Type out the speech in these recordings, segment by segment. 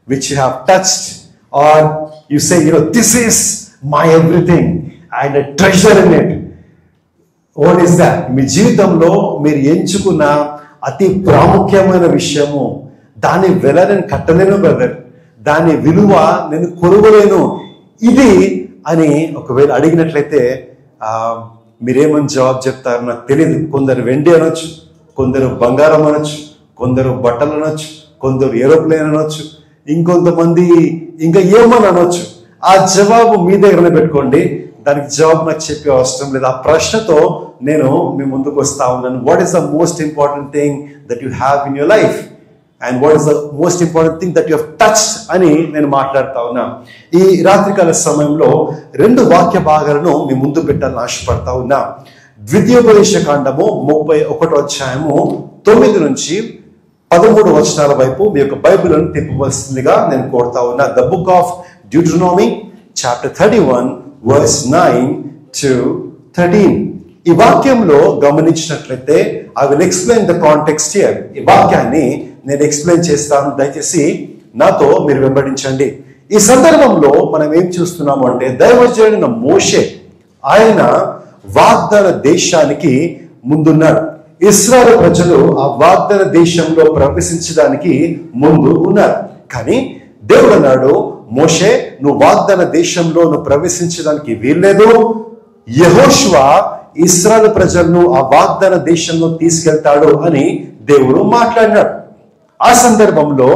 which you have touched, or you say, this is my everything and a treasure in it. What is that? మీ జీవితంలో మీరు ఎంచుకున్న అతి ప్రాముఖ్యమైన విషయము, దాని వెల నేను కట్టలేను బ్రదర్, దాని విలువ నేను కొనుగోలేను ఇది అని ఒకవేళ అడిగినట్లయితే మీరేమని జవాబు చెప్తారు నాకు తెలియదు. కొందరు వెండి అనొచ్చు, కొందరు బంగారం అనొచ్చు, కొందరు బట్టలు అనొచ్చు, కొందరు ఏరోప్లేన్ అనొచ్చు, ఇంకొంతమంది ఇంకా ఏమని అనొచ్చు. ఆ జవాబు మీ దగ్గరనే పెట్టుకోండి, దానికి జవాబు నాకు చెప్పే అవసరం లేదు. ఆ ప్రశ్నతో నేను మీ ముందుకు వస్తా ఉన్నాను. What is the most important thing that you have in your life and what is the most important thing that you have touched అని నేను మాట్లాడుతా ఉన్నా. ఈ రాత్రికాల సమయంలో 2 వాక్య భాగాలను మీ ముందు పెట్టాలని ఆశపడతా ఉన్నా. ద్వితీయోపదేశ కాండము 31వ అధ్యాయము 9 నుంచి 13 వచనాల వైపు మీ యొక్క బైబిల్ను తిప్పవలసిందిగా నేను కోరుతా ఉన్నా. The book of Deuteronomy chapter 31 verse 9 to 13. ఈ వాక్యంలో గమనించినట్లయితే I will explain the context here. ఈ వాక్యాన్ని నేను ఎక్స్ప్లెయిన్ చేస్తాను, దయచేసి నాతో మీరు వెంబడించండి. ఈ సందర్భంలో మనం ఏం చూస్తున్నాము అంటే, దైవజనుడైన మోషే ఆయన వాగ్దాన దేశానికి ముందున్నాడు. ఇశ్రాయేలు ప్రజలు ఆ వాగ్దాన దేశంలో ప్రవేశించడానికి ముందు ఉన్నారు. కానీ దేవుడు అన్నాడు, మోషే నువ్వు వాగ్దాన దేశంలో నువ్వు ప్రవేశించడానికి వీల్లేదు. యెహోషువ ఇశ్రాయేలు ప్రజలను ఆ వాగ్దాన దేశంలో తీసుకెళ్తాడు అని దేవుడు మాట్లాడినాడు. ఆ సందర్భంలో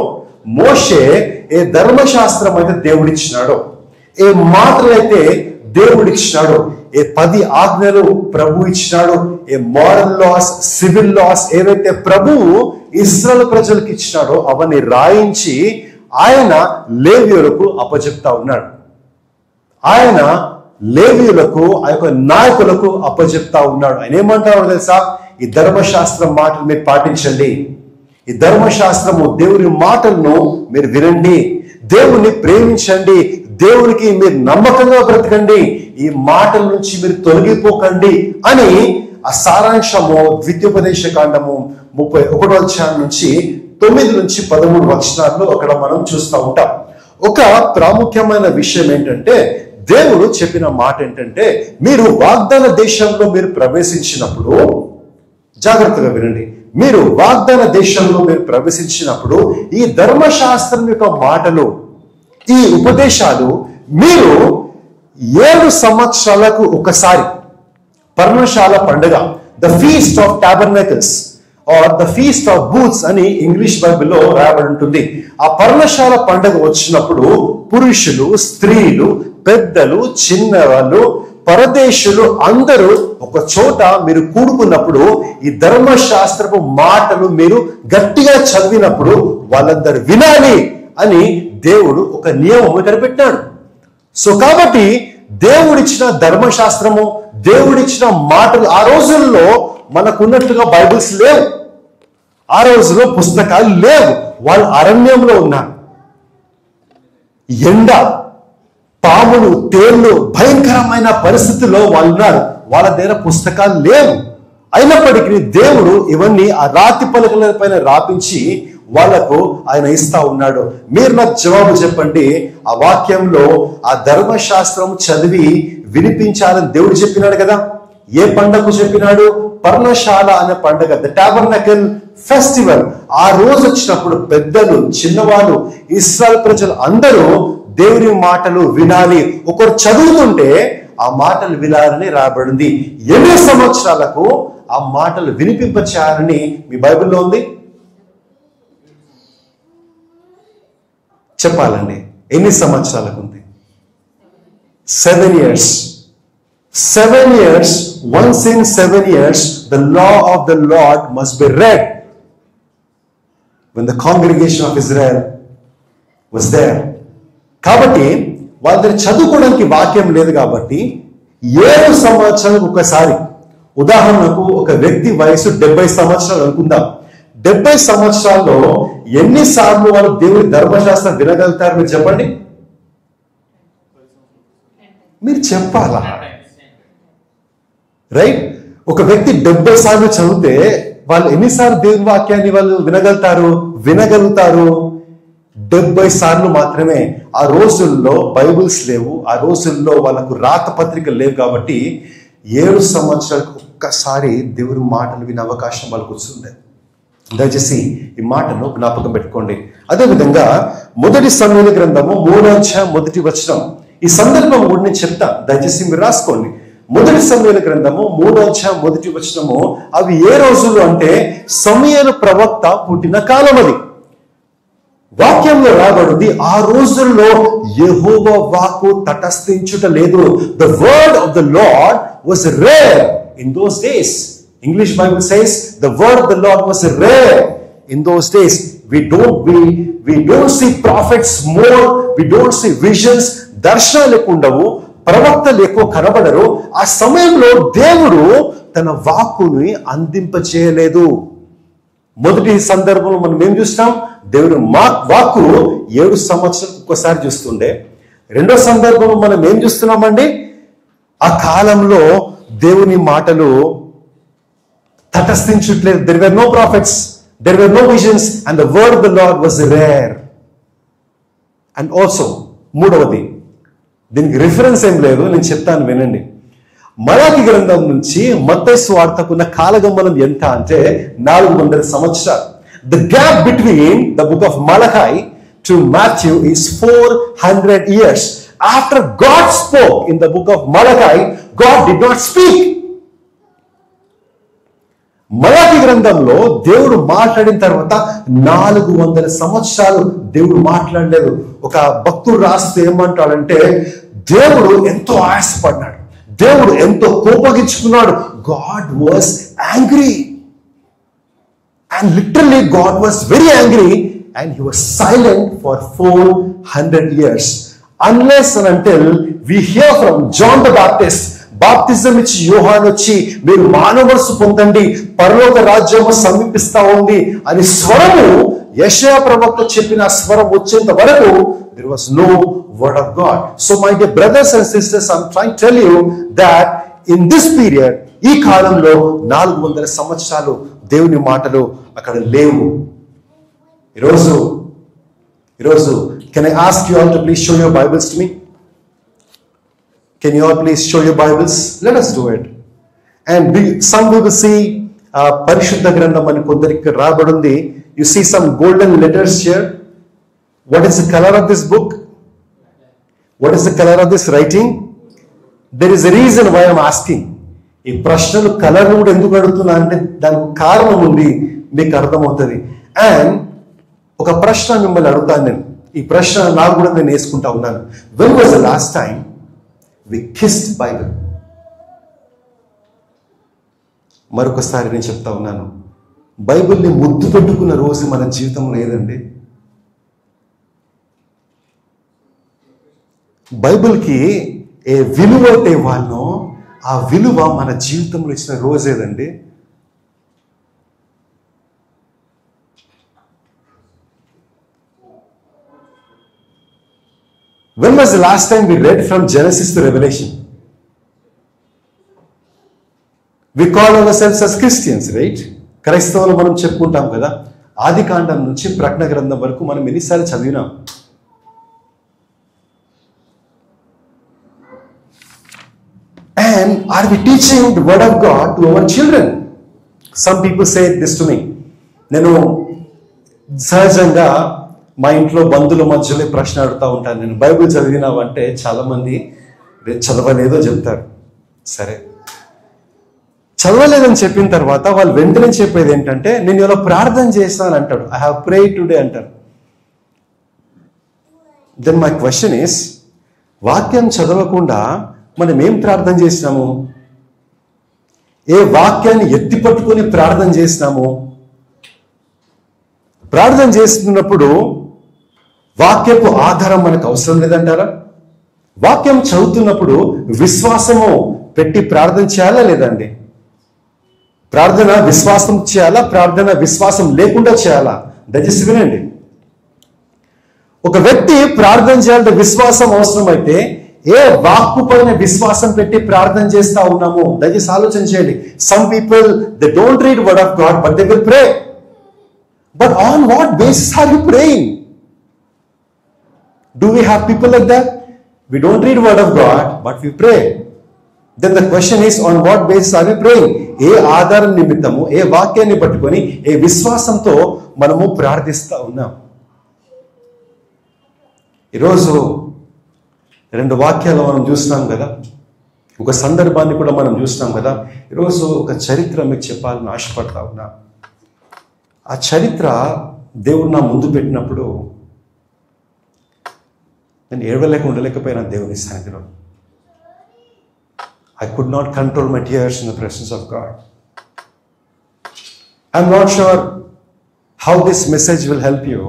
మోషే ఏ ధర్మశాస్త్రం అయితే దేవుడిచ్చినాడో, ఏ మాటలైతే దేవుడిచ్చినాడో, ఏ 10 ఆజ్ఞలు ప్రభు ఇచ్చినాడు, ఏ మోరల్ లాస్, సివిల్ లాస్ ఏవైతే ప్రభువు ఇశ్రాయేలు ప్రజలకు ఇచ్చినాడో అవన్నీ రాయించి ఆయన లేవీయులకు అప్పచెప్తా ఉన్నాడు. ఆయన లేవీయులకు ఆ యొక్క నాయకులకు అప్పచెప్తా ఉన్నాడు. ఆయన ఏమంటారో తెలుసా? ఈ ధర్మశాస్త్రం మాటలు మీరు పాటించండి, ఈ ధర్మశాస్త్రము దేవుని మాటలను మీరు వినండి, దేవుని ప్రేమించండి, దేవునికి మీరు నమ్మకంగా బ్రతకండి, ఈ మాటల నుంచి మీరు తొలగిపోకండి అని ఆ సారాంశము ద్వితీయోపదేశ కాండము 31వ అధ్యాయం నుంచి 9 నుంచి 13 వచనాల్లో అక్కడ మనం చూస్తూ ఉంటాం. ఒక ప్రాముఖ్యమైన విషయం ఏంటంటే, దేవుడు చెప్పిన మాట ఏంటంటే, మీరు వాగ్దాన దేశంలో మీరు ప్రవేశించినప్పుడు, జాగ్రత్తగా వినండి, మీరు వాగ్దాన దేశంలో మీరు ప్రవేశించినప్పుడు ఈ ధర్మశాస్త్రం యొక్క మాటలు, ఈ ఉపదేశాలు మీరు 7 సంవత్సరాలకు ఒకసారి పర్ణశాల పండుగ, the feast of tabernacles or the feast of booths అని ఇంగ్లీష్ బైబిల్లో రాయబడి ఉంటుంది. ఆ పర్ణశాల పండుగ వచ్చినప్పుడు పురుషులు, స్త్రీలు, పెద్దలు, చిన్నవాళ్ళు, పరదేశులు అందరూ ఒక చోట మీరు కూడుకున్నప్పుడు ఈ ధర్మశాస్త్రపు మాటలు మీరు గట్టిగా చదివినప్పుడు వాళ్ళందరూ వినాలి అని దేవుడు ఒక నియమం ఇక్కడ పెట్టాడు. సో కాబట్టి దేవుడిచ్చిన ధర్మశాస్త్రము, దేవుడిచ్చిన మాటలు ఆ రోజుల్లో మనకున్నట్లుగా బైబిల్స్ లేవు, ఆ రోజుల్లో పుస్తకాలు లేవు. వాళ్ళు అరణ్యంలో ఉన్నారు, ఎండ, పాములు, తేళ్లు, భయంకరమైన పరిస్థితుల్లో వాళ్ళు ఉన్నారు. వాళ్ళ దగ్గర పుస్తకాలు లేవు. అయినప్పటికీ దేవుడు ఇవన్నీ ఆ రాతి పలకల పైన రాపించి వాళ్లకు ఆయన ఇస్తా ఉన్నాడు. మీరు నాకు జవాబు చెప్పండి, ఆ వాక్యంలో ఆ ధర్మశాస్త్రం చదివి వినిపించాలని దేవుడు చెప్పినాడు కదా. ఏ పండగకు చెప్పినాడు? పర్ణశాల అనే పండగ, ద టాబర్నాకిల్ ఫెస్టివల్. ఆ రోజు వచ్చినప్పుడు పెద్దలు, చిన్నవాళ్ళు, ఇశ్రాయేలు ప్రజలు అందరూ దేవుని మాటలు వినాలి. ఒకరు చదువుతుంటే ఆ మాటలు వినాలని రాబడింది. 8 సంవత్సరాలకు ఆ మాటలు వినిపింపచేయాలని మీ బైబిల్లో ఉంది. చెప్పాలండి, ఎన్ని సంవత్సరాలకు ఉంది? 7 years. 7 years. Once in 7 years, the law of the Lord must be read. When the congregation of Israel was there. కాబట్టి వాళ్ళ దగ్గర చదువుకోవడానికి వాక్యం లేదు కాబట్టి 7 సంవత్సరాలకు ఒకసారి, ఉదాహరణకు ఒక వ్యక్తి వయసు 70 సంవత్సరాలు అనుకుందాం. 70 సంవత్సరాల్లో ఎన్నిసార్లు వాళ్ళు దేవుని ధర్మశాస్త్రం వినగలుగుతారు? మీరు చెప్పండి, మీరు చెప్పాలా? రైట్? ఒక వ్యక్తి 70 సార్లు చదివితే వాళ్ళు ఎన్నిసార్లు దేవుని వాక్యాన్ని వాళ్ళు వినగలుగుతారు? 70 సార్లు మాత్రమే. ఆ రోజుల్లో బైబిల్స్ లేవు, ఆ రోజుల్లో వాళ్ళకు రాత పత్రికలు లేవు కాబట్టి 7 సంవత్సరాలకు ఒక్కసారి దేవుని మాటలు వినే అవకాశం వాళ్ళకు వస్తుంది. దయచేసి ఈ మాటను జ్ఞాపకం పెట్టుకోండి. అదేవిధంగా 1 సమూయేలు గ్రంథము 3వ అధ్యాయం 1వ వచనం, ఈ సందర్భం కూడా నేను చెప్తా, దయచేసి మీరు రాసుకోండి. 1 సమూయేలు గ్రంథము 3వ అధ్యాయం 1వ వచనము, అవి ఏ రోజులు అంటే సమూయేలు ప్రవక్త పుట్టిన కాలం. అది వాక్యంలో రాబడింది, ఆ రోజుల్లో యెహోవా వాక్కు తటస్థించుట లేదు. The word of the lord was rare in those days. English Bible says the word of the Lord was rare in those days. We don't see prophets more, we don't see visions. దర్శనాలు ఎక్కువ ఉండవు, ప్రవక్తలు ఎక్కువ కనబడరు. ఆ సమయంలో దేవుడు తన వాక్కుని అందింపచేయలేదు. మొదటి సందర్భంలో మనం ఏం చూస్తాం, దేవుడు వాక్కు 7 సంవత్సరాలకు ఒక్కసారి చూస్తుండే. రెండో సందర్భంలో మనం ఏం చూస్తున్నామండి, ఆ కాలంలో దేవుని మాటలు తటస్థించట్లేదు. There were no prophets, there were no visions, and the word of the Lord was rare. And also, మూడవది, దీనికి రిఫరెన్స్ ఏం లేదు, నేను చెప్తాను వినండి. మలాకి గ్రంథం నుంచి మత్తయి సువార్తకున్న కాలగమనం ఎంత అంటే 400 సంవత్సరాలు. The gap between the book of Malachi to Matthew is 400 years. After God spoke in the book of Malachi, God did not speak. మలాకి గ్రంథంలో దేవుడు మాట్లాడిన తర్వాత 400 సంవత్సరాలు దేవుడు మాట్లాడలేదు. ఒక భక్తుడు రాస్తే ఏమంటాడంటే, దేవుడు ఎంతో ఆయాసపడ్డాడు, దేవుడు ఎంతో కోపగించుకున్నాడు. God was angry, and literally God was very angry, and he was silent for 400 years. Unless and until we hear from John the Baptist, బాప్తిజం ఇచ్చి యోహాను వచ్చి మీరు మానవరసు పొందండి, పరలోక రాజ్యము సమీపిస్తా ఉంది అని స్వరము యెషయా ప్రవక్త చెప్పిన స్వరం వచ్చేంత వరకు there was no word of God. So my dear brothers and sisters, I'm trying to tell you that in this period, ఈ కాలంలో 400 సంవత్సరాలు దేవుని మాటలు అక్కడ లేవు. ఈరోజు can I ask you all to please show your Bibles to me? Can you all please show your Bibles? Let us do it. And some will see Parishuddha Grandham అని కొందరికి రాబడింది. You see some golden letters here. What is the color of this book? What is the color of this writing? There is a reason why I am asking. ఈ ప్రశ్నలు colour కూడా ఎందుకు అడుగుతున్నా అంటే దానికి కారణం ఉంది, మీకు అర్థమవుతుంది. అండ్ ఒక ప్రశ్న మిమ్మల్ని అడుగుతాను నేను. ఈ ప్రశ్న నాకు కూడా నేను వేసుకుంటా ఉన్నాను. When was the last time we kissed Bible? మరొకసారి నేను చెప్తా ఉన్నాను, బైబిల్ని ముద్దు పెట్టుకున్న రోజు మన జీవితంలో లేదండి. బైబిల్కి ఏ విలువ అయితే ఇవ్వాలనో ఆ విలువ మన జీవితంలో ఇచ్చిన రోజేదండి. When was the last time we read from Genesis to Revelation? We call ourselves as Christians, right? క్రైస్తవులు మనం చెప్పుకుంటాం కదా. ఆది కాండం నుంచి ప్రకటన గ్రంథం వరకు మనం ఎన్నిసార్లు చదివినాం. And are we teaching the word of God to our children? Some people say this to me. నేను సహజంగా మా ఇంట్లో బంధువుల మధ్యలో ప్రశ్న అడుగుతూ ఉంటాను. నేను బైబిల్ చదివినావంటే చాలా మంది చదవలేదో చెప్తారు. సరే, చదవలేదని చెప్పిన తర్వాత వాళ్ళు వెంటనే చెప్పేది ఏంటంటే, నేను ఇలా ప్రార్థన చేస్తాను అంటాడు. ఐ హ్యావ్ ప్రేడ్ టుడే అంటారు. దెన్ మై క్వశ్చన్ ఈస్, వాక్యం చదవకుండా మనం ఏం ప్రార్థన చేసినాము? ఏ వాక్యాన్ని ఎత్తి పట్టుకొని ప్రార్థన చేసినాము? ప్రార్థన చేస్తున్నప్పుడు వాక్యపు ఆధారం మనకు అవసరం లేదంటారా? వాక్యం చదువుతున్నప్పుడు విశ్వాసము పెట్టి ప్రార్థన చేయాలా లేదండి? ప్రార్థన విశ్వాసం చేయాలా, ప్రార్థన విశ్వాసం లేకుండా చేయాలా? దయచేసి వినండి. ఒక వ్యక్తి ప్రార్థన చేయాలంటే విశ్వాసం అవసరం అయితే ఏ వాక్కు పైన విశ్వాసం పెట్టి ప్రార్థన చేస్తా ఉన్నాము? దయచేసి ఆలోచన చేయండి. Some people they don't read word of God but they will pray. But on what basis are you praying? Do we have people like that? We don't read word of God, but we pray. Then the question is, on what basis are we praying? ఏ ఆధారం నిమిత్తము, ఏ వాక్యాన్ని పట్టుకొని, ఏ విశ్వాసంతో మనము ప్రార్థిస్తా ఉన్నాం? ఈరోజు 2 వాక్యాలు మనం చూస్తున్నాం కదా, ఒక సందర్భాన్ని కూడా మనం చూస్తున్నాం కదా. ఈరోజు ఒక చరిత్ర మీకు చెప్పాలని ఆశపడతా ఉన్నా. ఆ చరిత్ర దేవుడు నా ముందు పెట్టినప్పుడు నేను ఉండలేకపోయినా దేవుని సన్నిధిలో. I could not control my tears in the presence of God. I'm not sure how this message will help you,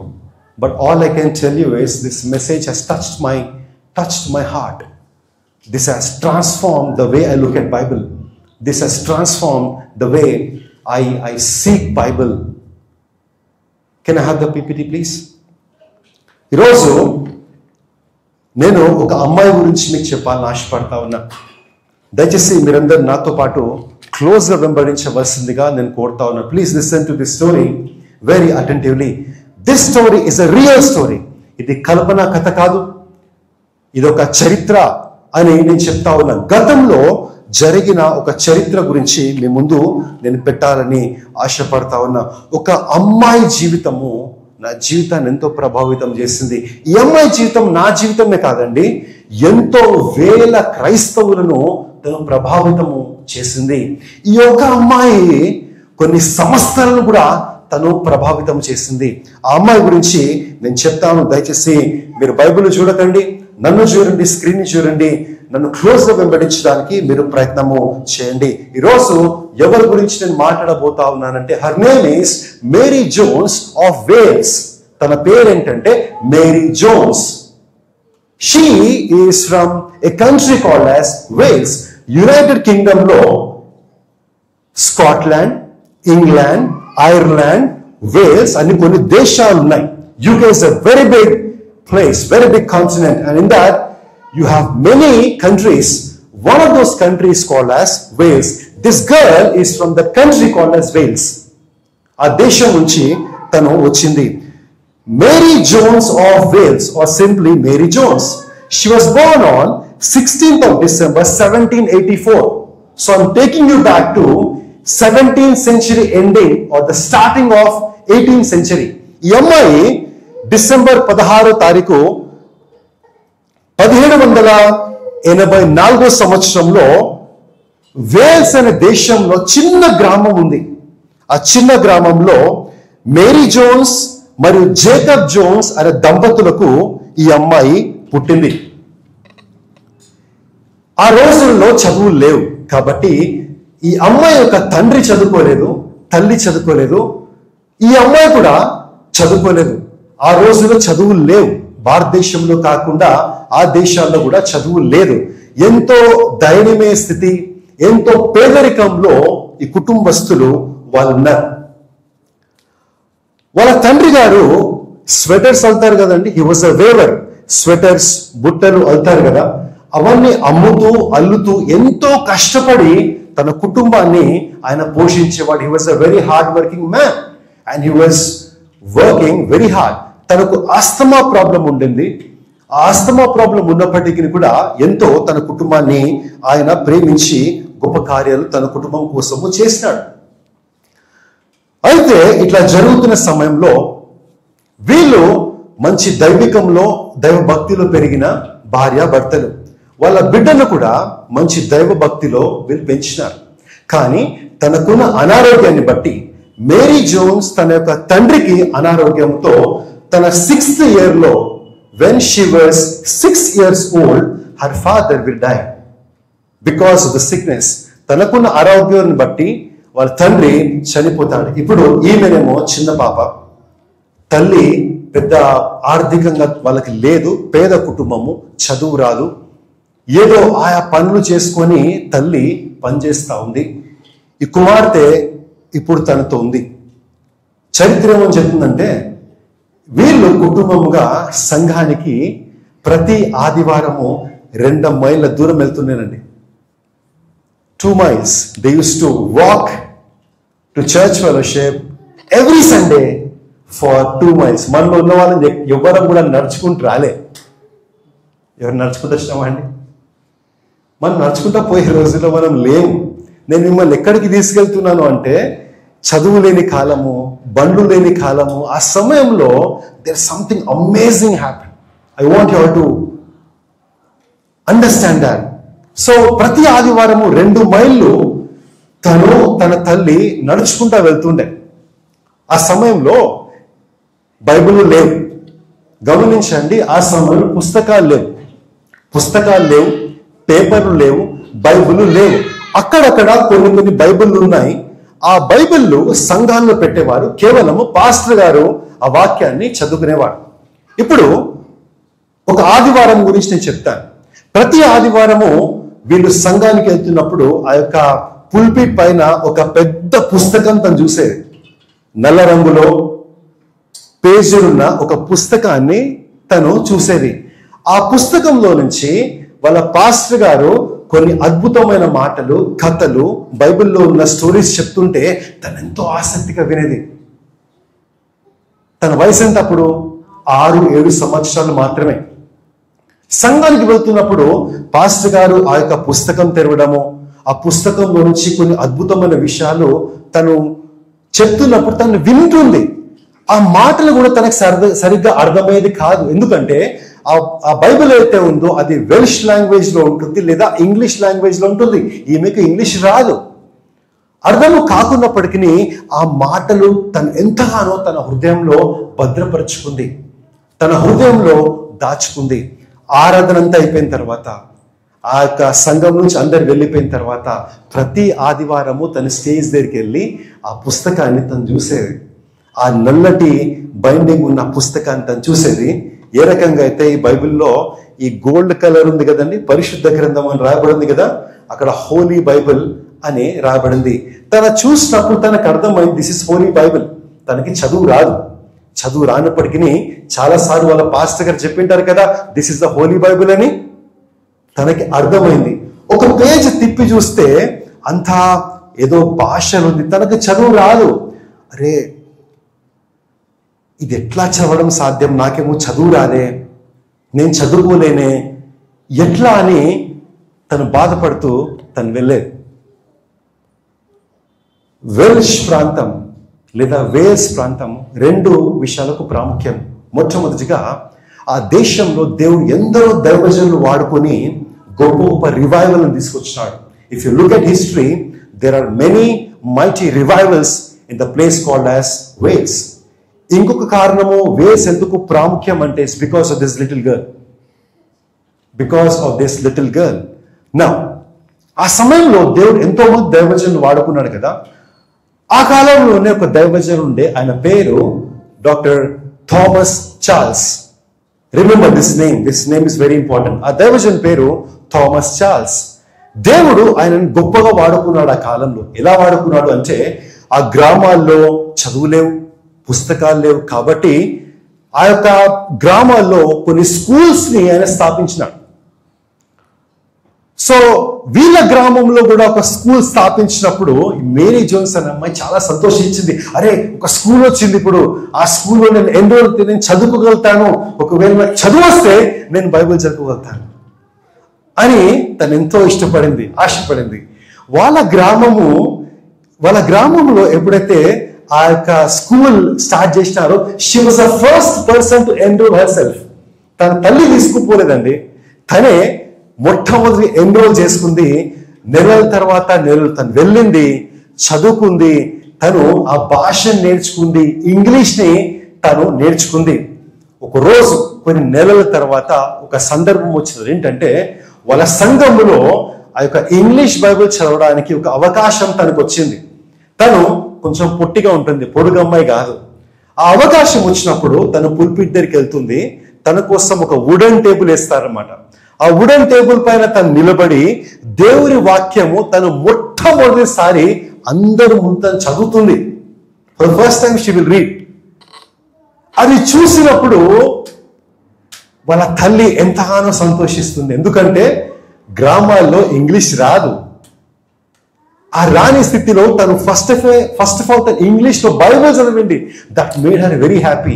but all I can tell you is this message has touched my heart. This has transformed the way I look at Bible. This has transformed the way I seek Bible. Can I have the PPT please? ఈరోజు నేను ఒక అమ్మాయి గురించి మీకు చెప్పాలని ఆశపడతా ఉన్నా. దయచేసి మీరందరూ నాతో పాటు క్లోజ్గా వెంబడించవలసిందిగా నేను కోరుతా ఉన్నా. Please listen to this story very attentively. This story is a real story. ఇది కల్పన కథ కాదు, ఇది ఒక చరిత్ర అని నేను చెప్తా ఉన్నా. గతంలో జరిగిన ఒక చరిత్ర గురించి మీ ముందు నేను పెట్టాలని ఆశపడతా ఉన్నా. ఒక అమ్మాయి జీవితము నా జీవితాన్ని ఎంతో ప్రభావితం చేసింది. ఈ అమ్మాయి జీవితం నా జీవితమే కాదండి, ఎంతో వేల క్రైస్తవులను తను ప్రభావితము చేసింది. ఈ యొక్క అమ్మాయి కొన్ని సంస్థలను కూడా తను ప్రభావితం చేసింది. ఆ అమ్మాయి గురించి నేను చెప్తాను. దయచేసి మీరు బైబిల్ చూడకండి, నన్ను చూడండి, స్క్రీన్ చూడండి, నన్ను క్లోజ్గా వెంబడించడానికి మీరు ప్రయత్నము చేయండి. ఈరోజు ఎవరి గురించి నేను మాట్లాడబోతా ఉన్నానంటే, her name is Mary Jones of Wales. తన పేరేంటంటే Mary Jones. She is from a country called as Wales. United Kingdom లో స్కాట్లాండ్, ఇంగ్లాండ్, ఐర్లాండ్, వేల్స్ అని కొన్ని దేశాలు ఉన్నాయి. UK is a very big place, very big continent, and in that you have many countries. One of those countries called as Wales. This girl is from the country called as Wales. ఆ దేశం నుంచి తను వచ్చింది. Mary Jones of Wales, or simply Mary Jones. She was born on 16th of December 1784. So I'm taking you back to 17th century ending or the starting of 18th century. ఈ అమ్మాయి December 16వ తారీఖు 1784 సంవత్సరంలో Wales అనే దేశంలో చిన్న గ్రామం ఉంది. ఆ చిన్న గ్రామంలో మేరీ జోన్స్ మరియు జేకబ్ జోన్స్ అనే దంపతులకు ఈ అమ్మాయి పుట్టింది. ఆ రోజుల్లో చదువులు లేవు కాబట్టి ఈ అమ్మాయి యొక్క తండ్రి చదువుకోలేదు, తల్లి చదువుకోలేదు, ఈ అమ్మాయి కూడా చదువుకోలేదు. ఆ రోజుల్లో చదువులు లేవు. భారతదేశంలో కాకుండా ఆ దేశాల్లో కూడా చదువు లేదు. ఎంతో దయనీయ స్థితి, ఎంతో పేదరికంలో ఈ కుటుంబస్తులు వాళ్ళు ఉన్నారు. వాళ్ళ తండ్రి గారు స్వెటర్స్ అల్తారు కదండి, he was a waiver. Sweaters, బుట్టలు అల్తారు కదా, అవన్నీ అమ్ముతూ అల్లుతూ ఎంతో కష్టపడి తన కుటుంబాన్ని ఆయన పోషించేవాడు. He was a very hard working man and he was working very hard. తనకు ఆస్తమా ప్రాబ్లం ఉండింది. ఆ ఆస్తమా ప్రాబ్లం ఉన్నప్పటికీ కూడా ఎంతో తన కుటుంబాన్ని ఆయన ప్రేమించి గొప్ప కార్యాలు తన కుటుంబం కోసము చేసినాడు. అయితే ఇట్లా జరుగుతున్న సమయంలో వీళ్ళు మంచి దైవికంలో, దైవ భక్తిలో పెరిగిన భార్య భర్తలు. వాళ్ళ బిడ్డలు కూడా మంచి దైవ భక్తిలో వీళ్ళు పెంచినారు. కానీ తనకున్న అనారోగ్యాన్ని బట్టి మేరీ జోన్స్ తన యొక్క తండ్రికి అనారోగ్యంతో తన 6th year లో, when she was 6 years old, her father will die because of the sickness. తనకున్న ఆరోగ్యాన్ని బట్టి వాళ్ళ తండ్రి చనిపోతాడు. ఇప్పుడు ఈమెనేమో చిన్న పాప, తల్లి పెద్ద ఆర్థికంగా వాళ్ళకి లేదు, పేద కుటుంబము, చదువు రాదు, ఏదో ఆయా పనులు చేసుకొని తల్లి పనిచేస్తూ ఉంది. ఈ కుమార్తె ఇప్పుడు తనతో ఉంది. చరిత్ర ఏమని చెప్తుందంటే, వీళ్ళు కుటుంబముగా సంఘానికి ప్రతి ఆదివారము 2 మైళ్ళ దూరం వెళ్తున్నానండి. 2 miles. They used to walk to church fellowship every Sunday for 2 miles. మనలో ఉన్న వాళ్ళని ఎవ్వరం కూడా నడుచుకుంటూ రాలే. ఎవరు నడుచుకుంటూ వచ్చినామా అండి? మనం నడుచుకుంటా పోయే రోజుల్లో మనం లేము. నేను మిమ్మల్ని ఎక్కడికి తీసుకెళ్తున్నాను అంటే, చదువు లేని కాలము, బండ్లు లేని కాలము, ఆ సమయంలో there something amazing happen. I want you to understand that. So ప్రతి ఆదివారము 2 మైళ్ళు తను తన తల్లి నడుచుకుంటా వెళ్తుండే. ఆ సమయంలో బైబిల్ లేవు. గమనించండి, ఆ సమయంలో పుస్తకాలు లేవు, పేపర్లు లేవు, బైబిల్ లేవు. అక్కడక్కడ కొన్ని బైబిళ్ళు ఉన్నాయి. ఆ బైబిళ్ళు సంఘాల్లో పెట్టేవారు. కేవలము పాస్టర్ గారు ఆ వాక్యాన్ని చదువుకునేవాడు. ఇప్పుడు ఒక ఆదివారం గురించి నేను చెప్తాను. ప్రతి ఆదివారము వీళ్ళు సంఘానికి వెళ్తున్నప్పుడు ఆ యొక్క పుల్పిట్ పైన ఒక పెద్ద పుస్తకం తను చూసేది. నల్ల రంగులో పేజీలున్న ఒక పుస్తకాన్ని తను చూసేది. ఆ పుస్తకంలో నుంచి వాళ్ళ పాస్టర్ గారు కొన్ని అద్భుతమైన మాటలు, కథలు, బైబిల్లో ఉన్న స్టోరీస్ చెప్తుంటే తను ఎంతో ఆసక్తిగా వినేది. తన వయసు ఎంత అప్పుడు? 6-7 సంవత్సరాలు మాత్రమే. సంఘానికి వెళ్తున్నప్పుడు పాస్టర్ గారు ఆ యొక్క పుస్తకం తెరవడము, ఆ పుస్తకంలో నుంచి కొన్ని అద్భుతమైన విషయాలు తను చెప్తున్నప్పుడు తను వింటుంది. ఆ మాటలు కూడా తనకు సరిగ్గా అర్థమయ్యేది కాదు. ఎందుకంటే ఆ బైబిల్ అయితే ఉందో అది వెల్ష్ లాంగ్వేజ్ లో ఉంటుంది, లేదా ఇంగ్లీష్ లాంగ్వేజ్ లో ఉంటుంది. ఈమెకు ఇంగ్లీష్ రాదు. అర్థము కాకున్నప్పటికీ ఆ మాటలు తను ఎంతగానో తన హృదయంలో భద్రపరుచుకుంది, తన హృదయంలో దాచుకుంది. ఆరాధన అంతా అయిపోయిన తర్వాత, ఆ యొక్క సంఘం నుంచి అందరు వెళ్ళిపోయిన తర్వాత ప్రతి ఆదివారము తన స్టేజ్ దగ్గరికి వెళ్ళి ఆ పుస్తకాన్ని తను చూసేది. ఆ నల్లటి బైండింగ్ ఉన్న పుస్తకాన్ని తను చూసేది. ఏ రకంగా అయితే ఈ బైబిల్లో ఈ గోల్డ్ కలర్ ఉంది కదండి, పరిశుద్ధ గ్రంథం అని రాయబడింది కదా, అక్కడ హోలీ బైబిల్ అని రాయబడింది. తను చూసినప్పుడు తనకు అర్థమైంది, దిస్ ఇస్ హోలీ బైబిల్. తనకి చదువు రానప్పటికీ చాలాసార్లు వాళ్ళ పాస్టర్ గారు చెప్పింటారు కదా, this is the Holi Bible అని. తనకి అర్థమైంది. ఒక పేజ్ తిప్పి చూస్తే అంతా ఏదో భాషలు ఉంది, తనకు చదువు రాదు. అరే, ఇది ఎట్లా చదవడం సాధ్యం? నాకేమో చదువు రాదే, నేను చదువుకోలేనే, ఎట్లా అని తను బాధపడుతూ తను వెళ్ళేది. వెల్ష్ ప్రాంతం లేదా వేల్స్ ప్రాంతం 2 విషయాలకు ప్రాముఖ్యం. మొట్టమొదటిగా ఆ దేశంలో దేవుడు ఎందరో దైవజనులు వాడుకొని గొప్ప గొప్ప రివైవల్ తీసుకొచ్చినాడు. If you look at history, there are many mighty revivals in the place called as Wales. ఇంకొక కారణము వేల్స్ ఎందుకు ప్రాముఖ్యం అంటే it's because of this little girl. నా ఆ సమయంలో దేవుడు ఎంతో మంది దైవజనులు వాడుకున్నాడు కదా. ఆ కాలంలోనే ఒక దైవజనుడు ఉండే, ఆయన పేరు doctor Thomas Charles. Remember this name is very important. ఆ దైవజన్ పేరు థామస్ చార్ల్స్. దేవుడు ఆయనను గొప్పగా వాడుకున్నాడు ఆ కాలంలో. ఎలా వాడుకున్నాడు అంటే, ఆ గ్రామాల్లో చదువు లేవు, పుస్తకాలు లేవు కాబట్టి ఆ యొక్క గ్రామాల్లో కొన్ని స్కూల్స్ ని ఆయన స్థాపించినాడు. సో వీళ్ళ గ్రామంలో కూడా ఒక స్కూల్ స్థాపించినప్పుడు మేరీ జోన్స్ అనే అమ్మాయి చాలా సంతోషించింది. అరే, ఒక స్కూల్ వచ్చింది, ఇప్పుడు ఆ స్కూల్లో నేను ఎన్రోల్ అయితే నేను చదువుకోగలుగుతాను, ఒకవేళ నాకు చదువు వస్తే నేను బైబిల్ చదువుకోగలుగుతాను అని తను ఎంతో ఇష్టపడింది, ఆశపడింది. వాళ్ళ గ్రామంలో ఎప్పుడైతే ఆ యొక్క స్కూల్ స్టార్ట్ చేసినారో, she was the first person to enroll herself. తన తల్లి తీసుకుపోలేదండి, తనే మొట్టమొదటి ఎన్రోల్ చేసుకుంది. నెలల తర్వాత తను వెళ్ళింది, చదువుకుంది, తను ఆ భాషను నేర్చుకుంది, ఇంగ్లీష్ని తను నేర్చుకుంది. ఒక రోజు కొన్ని నెలల తర్వాత ఒక సందర్భం వచ్చింది. ఏంటంటే, వాళ్ళ సంఘములో ఆ యొక్క ఇంగ్లీష్ బైబిల్ చదవడానికి ఒక అవకాశం తనకు వచ్చింది. తను కొంచెం పొట్టిగా ఉంటుంది, పొడుగమ్మాయి కాదు. ఆ అవకాశం వచ్చినప్పుడు తను పుల్పిట్ దగ్గరికి వెళ్తుంది. తన కోసం ఒక వుడెన్ టేబుల్ వేస్తారన్నమాట. ఆ వుడెన్ టేబుల్ పైన తను నిలబడి దేవుని వాక్యము తను మొట్టమొదటిసారి అందరి ముందు తను చదువుతుంది. For the first time she will read. అది చూసినప్పుడు వాళ్ళ తల్లి ఎంతగానో సంతోషిస్తుంది. ఎందుకంటే గ్రామాల్లో ఇంగ్లీష్ రాదు. ఆ రాని స్థితిలో తను ఫస్ట్ ఆఫ్ ఆల్ తను ఇంగ్లీష్ లో బైబిల్ చదివింది. That made her very happy.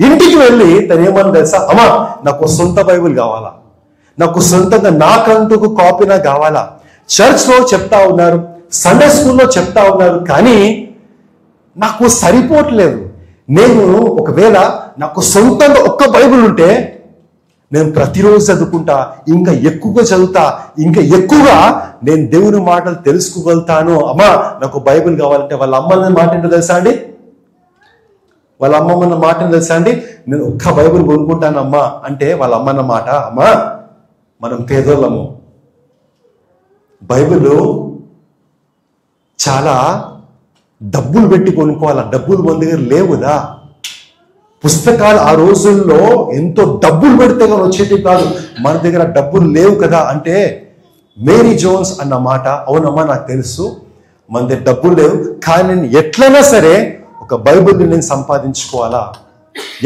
ఇంటికి వెళ్ళి తను ఏమన్నా తెలుసా, అమ్మా నాకు సొంత బైబిల్ కావాలా, నాకు సొంతంగా నాకంటూ ఒక కాపీ నాకు కావాలా. చర్చ్లో చెప్తా ఉన్నారు, సండే స్కూల్లో చెప్తా ఉన్నారు, కానీ నాకు సరిపోవట్లేదు. నేను ఒకవేళ నాకు సొంతంగా ఒక్క బైబిల్ ఉంటే నేను ప్రతిరోజు చదువుకుంటా, ఇంకా ఎక్కువగా చదువుతా, ఇంకా ఎక్కువగా నేను దేవుని మాటలు తెలుసుకోగలుగుతాను. అమ్మా నాకు బైబిల్ కావాలంటే వాళ్ళ అమ్మని మాట ఏంటో తెలుసా అండి? వాళ్ళ అమ్మమ్మన్న మాట ఏంటో తెలుసా అండి? నేను ఒక్క బైబిల్ కొనుక్కుంటాను అమ్మా అంటే వాళ్ళ అమ్మన్న మాట, అమ్మా మనం పేదోళ్ళము, బైబిల్ చాలా డబ్బులు పెట్టి కొనుక్కోవాలా, డబ్బులు మన దగ్గర లేవు కదా. పుస్తకాలు ఆ రోజుల్లో ఎంతో డబ్బులు పెడితే కానీ వచ్చేటివి కాదు, మన దగ్గర డబ్బులు లేవు కదా అంటే మేరీ జోన్స్ అన్న మాట, అవునమ్మా నాకు తెలుసు మన దగ్గర డబ్బులు లేవు, కానీ నేను ఎట్లయినా సరే ఒక బైబిల్ని నేను సంపాదించుకోవాలా,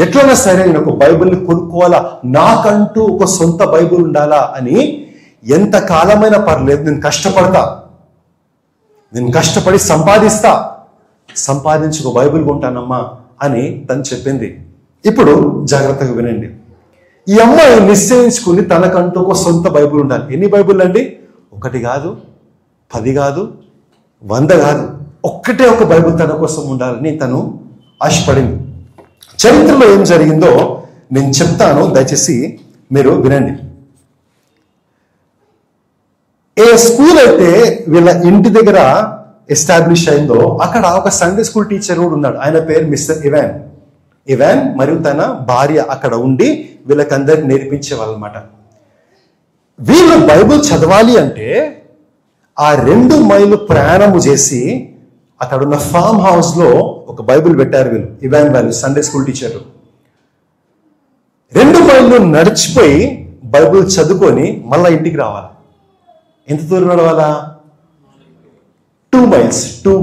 ఎట్లయినా సరే నేను ఒక బైబిల్ని కొనుక్కోవాలా, నాకంటూ ఒక సొంత బైబిల్ ఉండాలా అని ఎంత కాలమైనా పర్లేదు నేను కష్టపడతా, నేను కష్టపడి సంపాదించి ఒక బైబిల్ కొంటానమ్మా అని తను చెప్పింది. ఇప్పుడు జాగ్రత్తగా వినండి. ఈ అమ్మాయి నిశ్చయించుకుని తనకంటూ ఒక సొంత బైబిల్ ఉండాలి. ఎన్ని బైబిల్ అండి? 1 కాదు, 10 కాదు, 100 కాదు, ఒక్కటే ఒక బైబిల్ తన కోసం ఉండాలని తను ఆశపడింది. చరిత్రలో ఏం జరిగిందో నేను చెప్తాను, దయచేసి మీరు వినండి. ఏ స్కూల్ అయితే వీళ్ళ ఇంటి దగ్గర ఎస్టాబ్లిష్ అయిందో అక్కడ ఒక సండే స్కూల్ టీచర్ కూడా ఉన్నాడు. ఆయన పేరు మిస్టర్ ఇవాన్ మరియు తన భార్య అక్కడ ఉండి వీళ్ళకందరికి నేర్పించేవాళ్ళు అనమాట. వీళ్ళు బైబిల్ చదవాలి అంటే ఆ 2 మైళ్ళు ప్రయాణము చేసి అక్కడ ఉన్న ఫామ్ హౌస్ లో ఒక బైబిల్ పెట్టారు వీళ్ళు, ఇవాన్ వాళ్ళు సండే స్కూల్ టీచర్లు. 2 మైళ్ళు నడిచిపోయి బైబిల్ చదువుకొని మళ్ళా ఇంటికి రావాలి. ఎంత దూరం నడవాలా? 2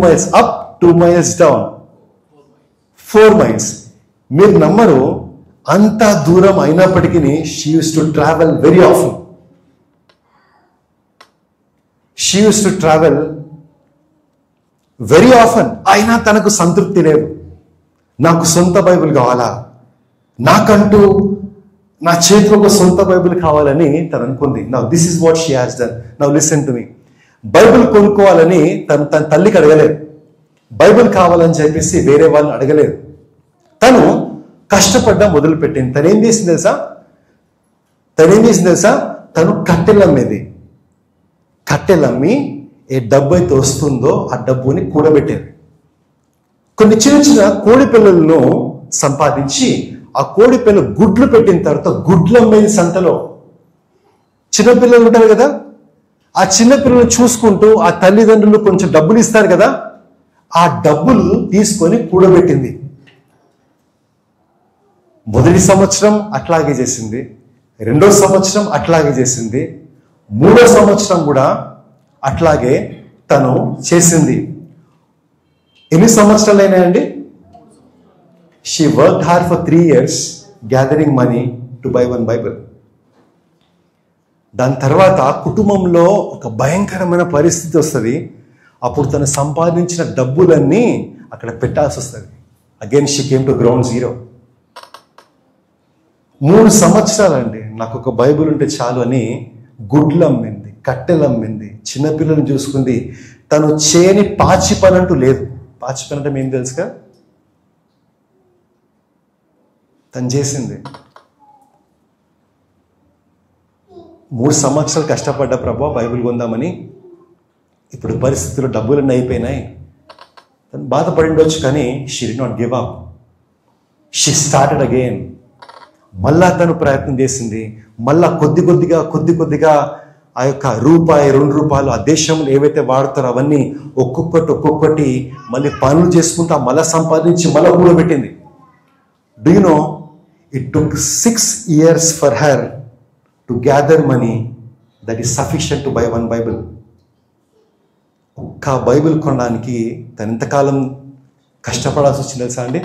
miles up, 2 miles down, 4 miles. మీరు నమ్మరు, అంత దూరం అయినప్పటికీ she uses to travel very often. అయినా తనకు సంతృప్తి లేదు. నాకు సొంత బైబిల్ కావాలా, నాకంటూ నా చేతిలో ఒక సొంత బైబిల్ కావాలని తను అనుకుంది. Now this is what she has done. Now listen to me. Bible కొనుక్కోవాలని తన తల్లికి అడగలేదు, బైబిల్ కావాలని చెప్పేసి వేరే వాళ్ళని అడగలేదు. తను కష్టపడ్డా మొదలుపెట్టింది. తనేం చేసింది తెలుసా? తను కట్టెలమ్మి ఏ డబ్బు అయితే వస్తుందో ఆ డబ్బుని కూడబెట్టేది. కొన్ని చిన్న కోడి పిల్లలను సంపాదించి ఆ కోడి పిల్లలు గుడ్లు పెట్టిన తర్వాత గుడ్లు అమ్మేది సంతలో. చిన్నపిల్లలు ఉంటారు కదా, ఆ చిన్నపిల్లలు చూసుకుంటూ ఆ తల్లిదండ్రులు కొంచెం డబ్బులు ఇస్తారు కదా, ఆ డబ్బులు తీసుకొని కూడబెట్టింది. మొదటి సంవత్సరం అట్లాగే చేసింది, 2వ సంవత్సరం అట్లాగే చేసింది, 3వ సంవత్సరం కూడా అట్లాగే తను చేసింది. ఎన్ని సంవత్సరాలు అయినాయండి? She worked hard for 3 years gathering money to buy 1 Bible. దాని తర్వాత కుటుంబంలో ఒక భయంకరమైన పరిస్థితి వస్తుంది. అప్పుడు తను సంపాదించిన డబ్బులన్నీ అక్కడ పెట్టాల్సి వస్తుంది. Again she came to ground zero. 3 సంవత్సరాలండి నాకు ఒక బైబిల్ ఉంటే చాలు అని గుడ్లు అమ్మింది, కట్టెలు అమ్మింది, చిన్నపిల్లల్ని చూసుకుంది. తను చేయని పాచి పని అంటూ లేదు. పాచి పని అంటే ఏం తెలుసుగా, తను చేసింది. 3 సంవత్సరాలు కష్టపడ్డా ప్రభా బైబిల్ కొందామని. ఇప్పుడు పరిస్థితుల్లో డబ్బులన్నీ అయిపోయినాయి. తను బాధపడి ఉండొచ్చు, కానీ she did not give up. She started again. మళ్ళా తను ప్రయత్నం చేసింది. మళ్ళా కొద్ది కొద్దిగా ఆ యొక్క ₹2 ఆ దేశంలో ఏవైతే వాడతారో అవన్నీ ఒక్కొక్కటి మళ్ళీ పనులు చేసుకుంటా మళ్ళా సంపాదించి మళ్ళా కూడబెట్టింది. Do you know it took 6 years for her to gather money that is sufficient to buy 1 Bible. ఒక్క బైబిల్ కొనడానికి తను ఎంతకాలం కష్టపడాల్సి వచ్చింది తెలుసా అండి?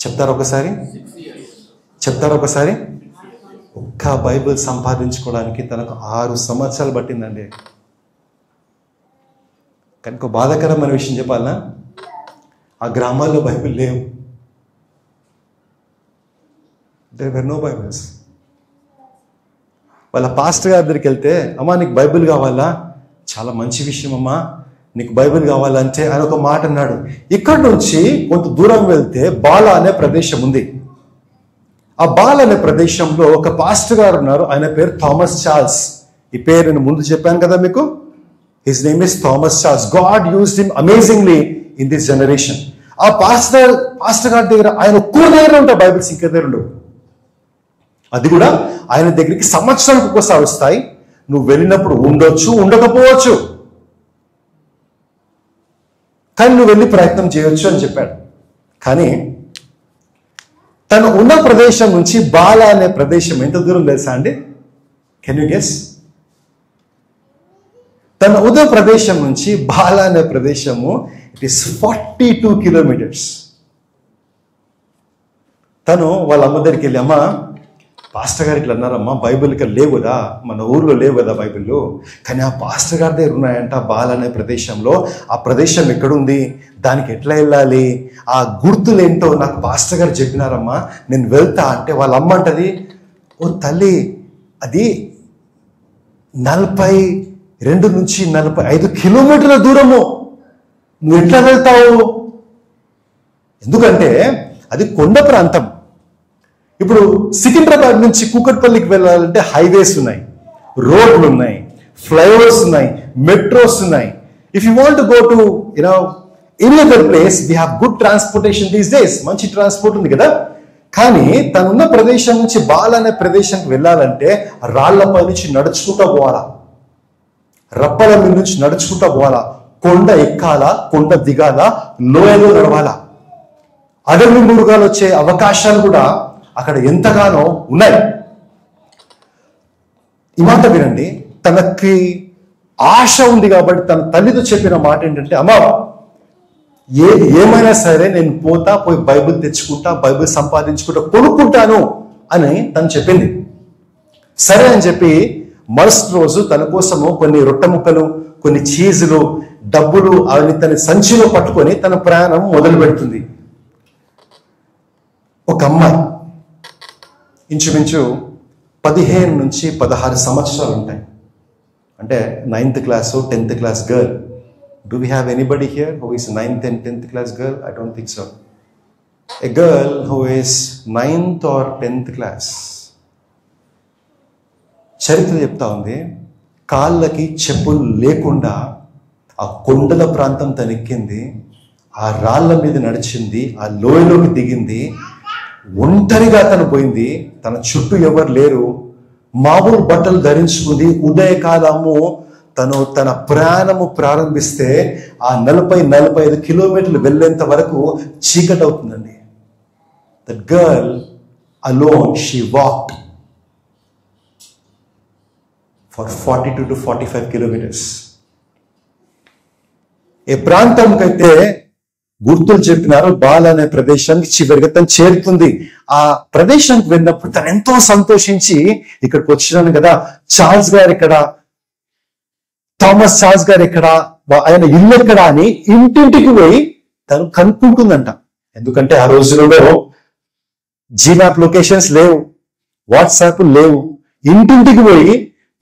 చెప్తారు ఒకసారి? ఒక్క బైబిల్ సంపాదించుకోవడానికి తనకు 6 సంవత్సరాలు పట్టిందండి. కానీ ఒక బాధాకరమైన విషయం చెప్పాలనా, ఆ గ్రామాల్లో బైబిల్ లేవు. There were no Bibles. వాళ్ళ పాస్టర్ గారి దగ్గరికి వెళ్తే, అమ్మా నీకు బైబిల్ కావాలా? చాలా మంచి విషయం అమ్మా, నీకు బైబిల్ కావాలంటే ఆయన ఒక మాట అన్నాడు. ఇక్కడ నుంచి కొంత దూరం వెళ్తే బాలా అనే ప్రదేశం ఉంది. ఆ బాలా అనే ప్రదేశంలో ఒక పాస్టర్ గారు ఉన్నారు. ఆయన పేరు థామస్ చార్ల్స్. ఈ పేరు నేను ముందు చెప్పాను కదా మీకు. His name is Thomas Charles. God used him amazingly in this generation. ఆ పాస్టర్ గారి దగ్గర ఆయన ఒక్కరి దగ్గర ఉంటాయి బైబిల్స్, ఇంక దగ్గర ఉండవు. అది కూడా ఆయన దగ్గరికి సంవత్సరానికి ఒక్కోసారి వస్తాయి. నువ్వు వెళ్ళినప్పుడు ఉండొచ్చు, ఉండకపోవచ్చు, కానీ నువ్వు వెళ్ళి ప్రయత్నం చేయొచ్చు అని చెప్పాడు. కానీ తను ఉన్న ప్రదేశం నుంచి బాలా అనే ప్రదేశం ఎంత దూరం తెలుసా అండి? Can you guess? తన ఉన్న ప్రదేశం నుంచి బాలా అనే ప్రదేశము ఇట్ ఈస్ 42 కిలోమీటర్స్. తను వాళ్ళ అమ్మ దగ్గరికి వెళ్ళి, అమ్మ పాస్టర్ గారు ఇట్లా అన్నారమ్మా, బైబిల్ ఇక్కడ లేవు కదా, మన ఊర్లో లేవు కదా బైబిల్, కానీ ఆ పాస్టర్ గారి దగ్గర ఉన్నాయంట బాలా అనే ప్రదేశంలో. ఆ ప్రదేశం ఎక్కడుంది, దానికి ఎట్లా వెళ్ళాలి, ఆ గుర్తులేంటో నాకు పాస్టర్ గారు చెప్పినారమ్మా, నేను వెళ్తా అంటే వాళ్ళ అమ్మ అంటది, ఓ తల్లి అది 42 నుంచి 45 కిలోమీటర్ల దూరము, నువ్వు ఎట్లా వెళ్తావు? ఎందుకంటే అది కొండ ప్రాంతం. ఇప్పుడు సికింద్రాబాద్ నుంచి కూకట్పల్లికి వెళ్ళాలంటే హైవేస్ ఉన్నాయి, రోడ్లు ఉన్నాయి, ఫ్లైఓవర్స్ ఉన్నాయి, మెట్రోస్ ఉన్నాయి. If you want go to any other place we have good transportation these days. మంచి ట్రాన్స్పోర్ట్ ఉంది కదా. కానీ తనున్న ప్రదేశం నుంచి బాలా అనే ప్రదేశానికి వెళ్ళాలంటే రాళ్లపై నుంచి నడుచుకుంటూ పోవాలా, రప్పల మీద నుంచి నడుచుకుంటూ పోవాలా, కొండ ఎక్కాలా, కొండ దిగాలా, లోయలో నడవాలా. అడవి మృగాలు వచ్చే అవకాశాలు కూడా అక్కడ ఎంతగానో ఉన్నాయి. ఈ మాట వినండి. తనకి ఆశ ఉంది కాబట్టి తన తల్లితో చెప్పిన మాట ఏంటంటే, అమ్మా ఏమైనా సరే నేను పోయి బైబిల్ తెచ్చుకుంటా, బైబిల్ సంపాదించుకుంటా, కొనుక్కుంటాను అని తను చెప్పింది. సరే అని చెప్పి మరుసటి రోజు తన కోసము కొన్ని రొట్టె ముక్కలు, కొన్ని చీజులు, డబ్బులు అవన్నీ తన సంచిలో పట్టుకొని తన ప్రయాణం మొదలు పెడుతుంది. ఒక అమ్మాయి ఇంచుమించు 15 నుంచి 16 సంవత్సరాలు ఉంటాయి. అంటే 9th class, 10th class girl. Do we have anybody here who is 9th and 10th class girl? I don't think so. A girl who is 9th or 10th class. చరిత్ర చెప్తా ఉంది, కాళ్ళకి చెప్పులు లేకుండా ఆ కొండల ప్రాంతం తనెక్కింది, ఆ రాళ్ల మీద నడిచింది, ఆ లోయలోకి దిగింది, ఒంటరిగా తను పోయింది, తన చుట్టూ ఎవరు లేరు, మామూలు బట్టలు ధరించుకుంది. ఉదయకాలము తన ప్రయాణము ప్రారంభిస్తే ఆ 40-45 కిలోమీటర్లు వెళ్ళేంత వరకు చీకటి అవుతుందండి. That girl alone she walked for 42 to 45 kilometers. ఏ ప్రాంతంకైతే గుర్తులు చెప్పినారు బాలా అనే ప్రదేశానికి చివరిగా తను చేరుతుంది. ఆ ప్రదేశానికి వెళ్ళినప్పుడు తను ఎంతో సంతోషించి, ఇక్కడికి వచ్చినాను కదా, చార్ల్స్ గారు ఎక్కడ, థామస్ చార్ల్స్ గారు ఎక్కడ, ఆయన ఇల్లు ఎక్కడ అని ఇంటింటికి పోయి తను కనుక్కుంటుందంట. ఎందుకంటే ఆ రోజులలో జీమ్యాప్ లొకేషన్స్ లేవు, వాట్సాప్ లేవు. ఇంటింటికి పోయి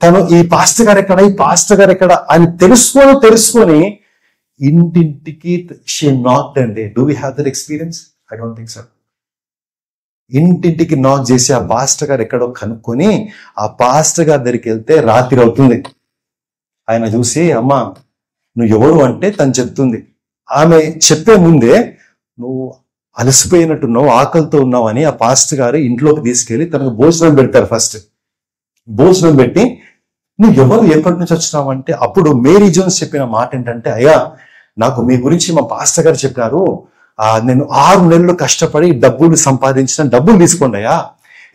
తను ఈ పాస్టర్ గారు ఎక్కడ, ఈ పాస్టర్ గారు ఎక్కడ అని తెలుసుకొని ఇంటింటికి షీ నాక్డ్ అండి. Do we have that experience? I don't think so. ఇంటింటికి నాక్ చేసి ఆ పాస్టర్ గారు ఎక్కడో కనుక్కొని ఆ పాస్టర్ గారి దగ్గరికి వెళ్తే రాత్రి అవుతుంది. ఆయన చూసి, అమ్మా నువ్వు ఎవరు అంటే తను చెప్తుంది. ఆమె చెప్పే ముందే నువ్వు అలసిపోయినట్టున్నావు, ఆకలితో ఉన్నావు అని ఆ పాస్టర్ గారు ఇంట్లోకి తీసుకెళ్లి తనకు భోజనం పెడతారు. ఫస్ట్ భోజనం పెట్టి, నువ్వు ఎవరు, ఎక్కడి నుంచి వచ్చినావు అంటే, అప్పుడు మేరీ జోన్స్ చెప్పిన మాట ఏంటంటే, అయ్యా నాకు మీ గురించి మా పాస్టర్ గారు చెప్పారు, నేను 6 నెలలు కష్టపడి డబ్బులు సంపాదించిన, డబ్బులు తీసుకోండి అయ్యా,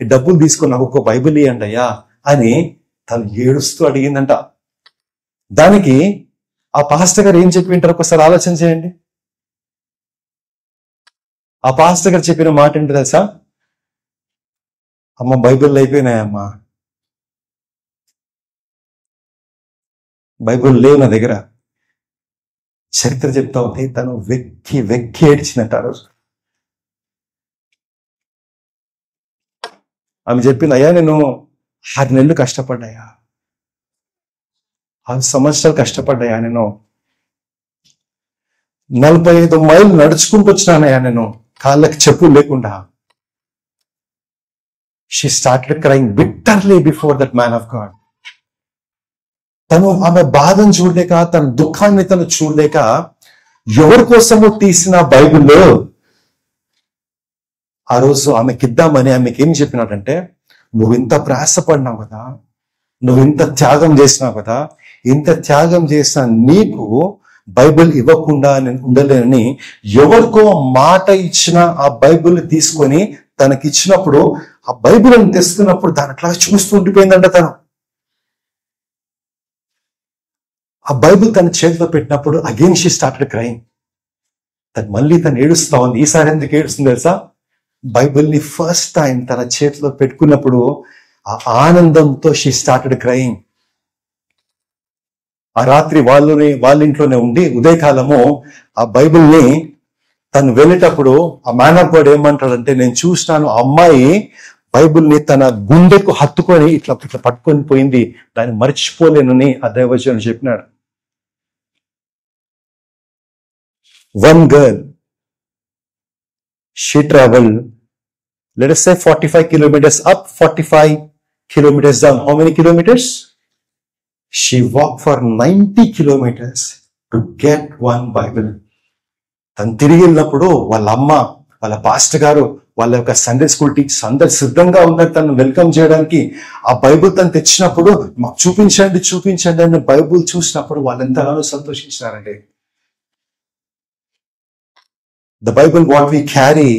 ఈ డబ్బులు తీసుకొని నాకు ఒక బైబిల్ ఇవ్వండి అయ్యా అని తను ఏడుస్తూ అడిగిందంట. దానికి ఆ పాస్టర్ గారు ఏం చెప్పి వింటారు ఒకసారి ఆలోచన చేయండి. ఆ పాస్టర్ గారు చెప్పిన మాట ఏంటి తెలుసా? అమ్మ బైబిల్ అయిపోయినాయమ్మా, బైబిల్ లేవు నా దగ్గర. చరిత్ర చెప్తా ఉంటే తను వెక్కి ఏడ్చినట్టు ఆ రోజు. ఆమె చెప్పింది, అయ్యా నేను 6 నెలలు కష్టపడ్డాయా, 6 సంవత్సరాలు కష్టపడ్డాయా నేను, 45 మైళ్ళు నడుచుకుంటూ వచ్చినానయ్యా నేను, కాళ్ళకి చెప్పులు లేకుండా. She started crying bitterly before that man of God. తను ఆమె బాధను చూడలేక, తన దుఃఖాన్ని తను చూడలేక, ఎవరి కోసము తీసిన బైబిల్లో ఆ రోజు ఆమెకిద్దామని ఆమెకి ఏం చెప్పినాడంటే, నువ్వు ఇంత ప్రయాసపడినావు కదా, నువ్వు ఇంత త్యాగం చేసినావు కదా, ఇంత త్యాగం చేసిన నీకు బైబిల్ ఇవ్వకుండా నేను ఉండలేనని ఎవరికో మాట ఇచ్చిన ఆ బైబిల్ తీసుకొని తనకిచ్చినప్పుడు, ఆ బైబిల్ అని తెస్తున్నప్పుడు దాని అట్లా చూస్తూ ఉండిపోయిందంట తను. ఆ బైబిల్ తన చేతిలో పెట్టినప్పుడు అగైన్ షీ స్టార్టెడ్ క్రైయింగ్. తను మళ్ళీ తను ఏడుస్తా ఉంది. ఈసారి ఎందుకు ఏడుస్తుంది తెలుసా? బైబిల్ని ఫస్ట్ టైం తన చేతిలో పెట్టుకున్నప్పుడు ఆ ఆనందంతో షీ స్టార్టెడ్ క్రైయింగ్. ఆ రాత్రి వాళ్ళ ఇంట్లోనే ఉండి ఉదయకాలము ఆ బైబిల్ని తను వెళ్ళేటప్పుడు ఆ మ్యాన్ ఆఫ్ గాడ్ ఏమంటాడంటే, నేను చూసినాను ఆ అమ్మాయి బైబిల్ని తన గుండెకు హత్తుకొని ఇట్లా పట్టుకొని పోయింది, దాన్ని మర్చిపోలేనని ఆ దైవజనుడు చెప్పినాడు. One girl, she traveled, let us say 45 kilometers up, 45 kilometers down. How many kilometers? She walked for 90 kilometers to get one Bible. తను తిరిగి వెళ్ళినప్పుడు వాళ్ళ అమ్మ, వాళ్ళ పాస్టర్ గారు, వాళ్ళ యొక్క సండే స్కూల్ టీచర్స్ అందరు సిద్ధంగా ఉన్నారు తను వెల్కమ్ చేయడానికి. ఆ బైబుల్ తను తెచ్చినప్పుడు, మాకు చూపించండి అని బైబుల్ చూసినప్పుడు వాళ్ళు ఎంతగానో సంతోషించినారండి. The Bible what we carry,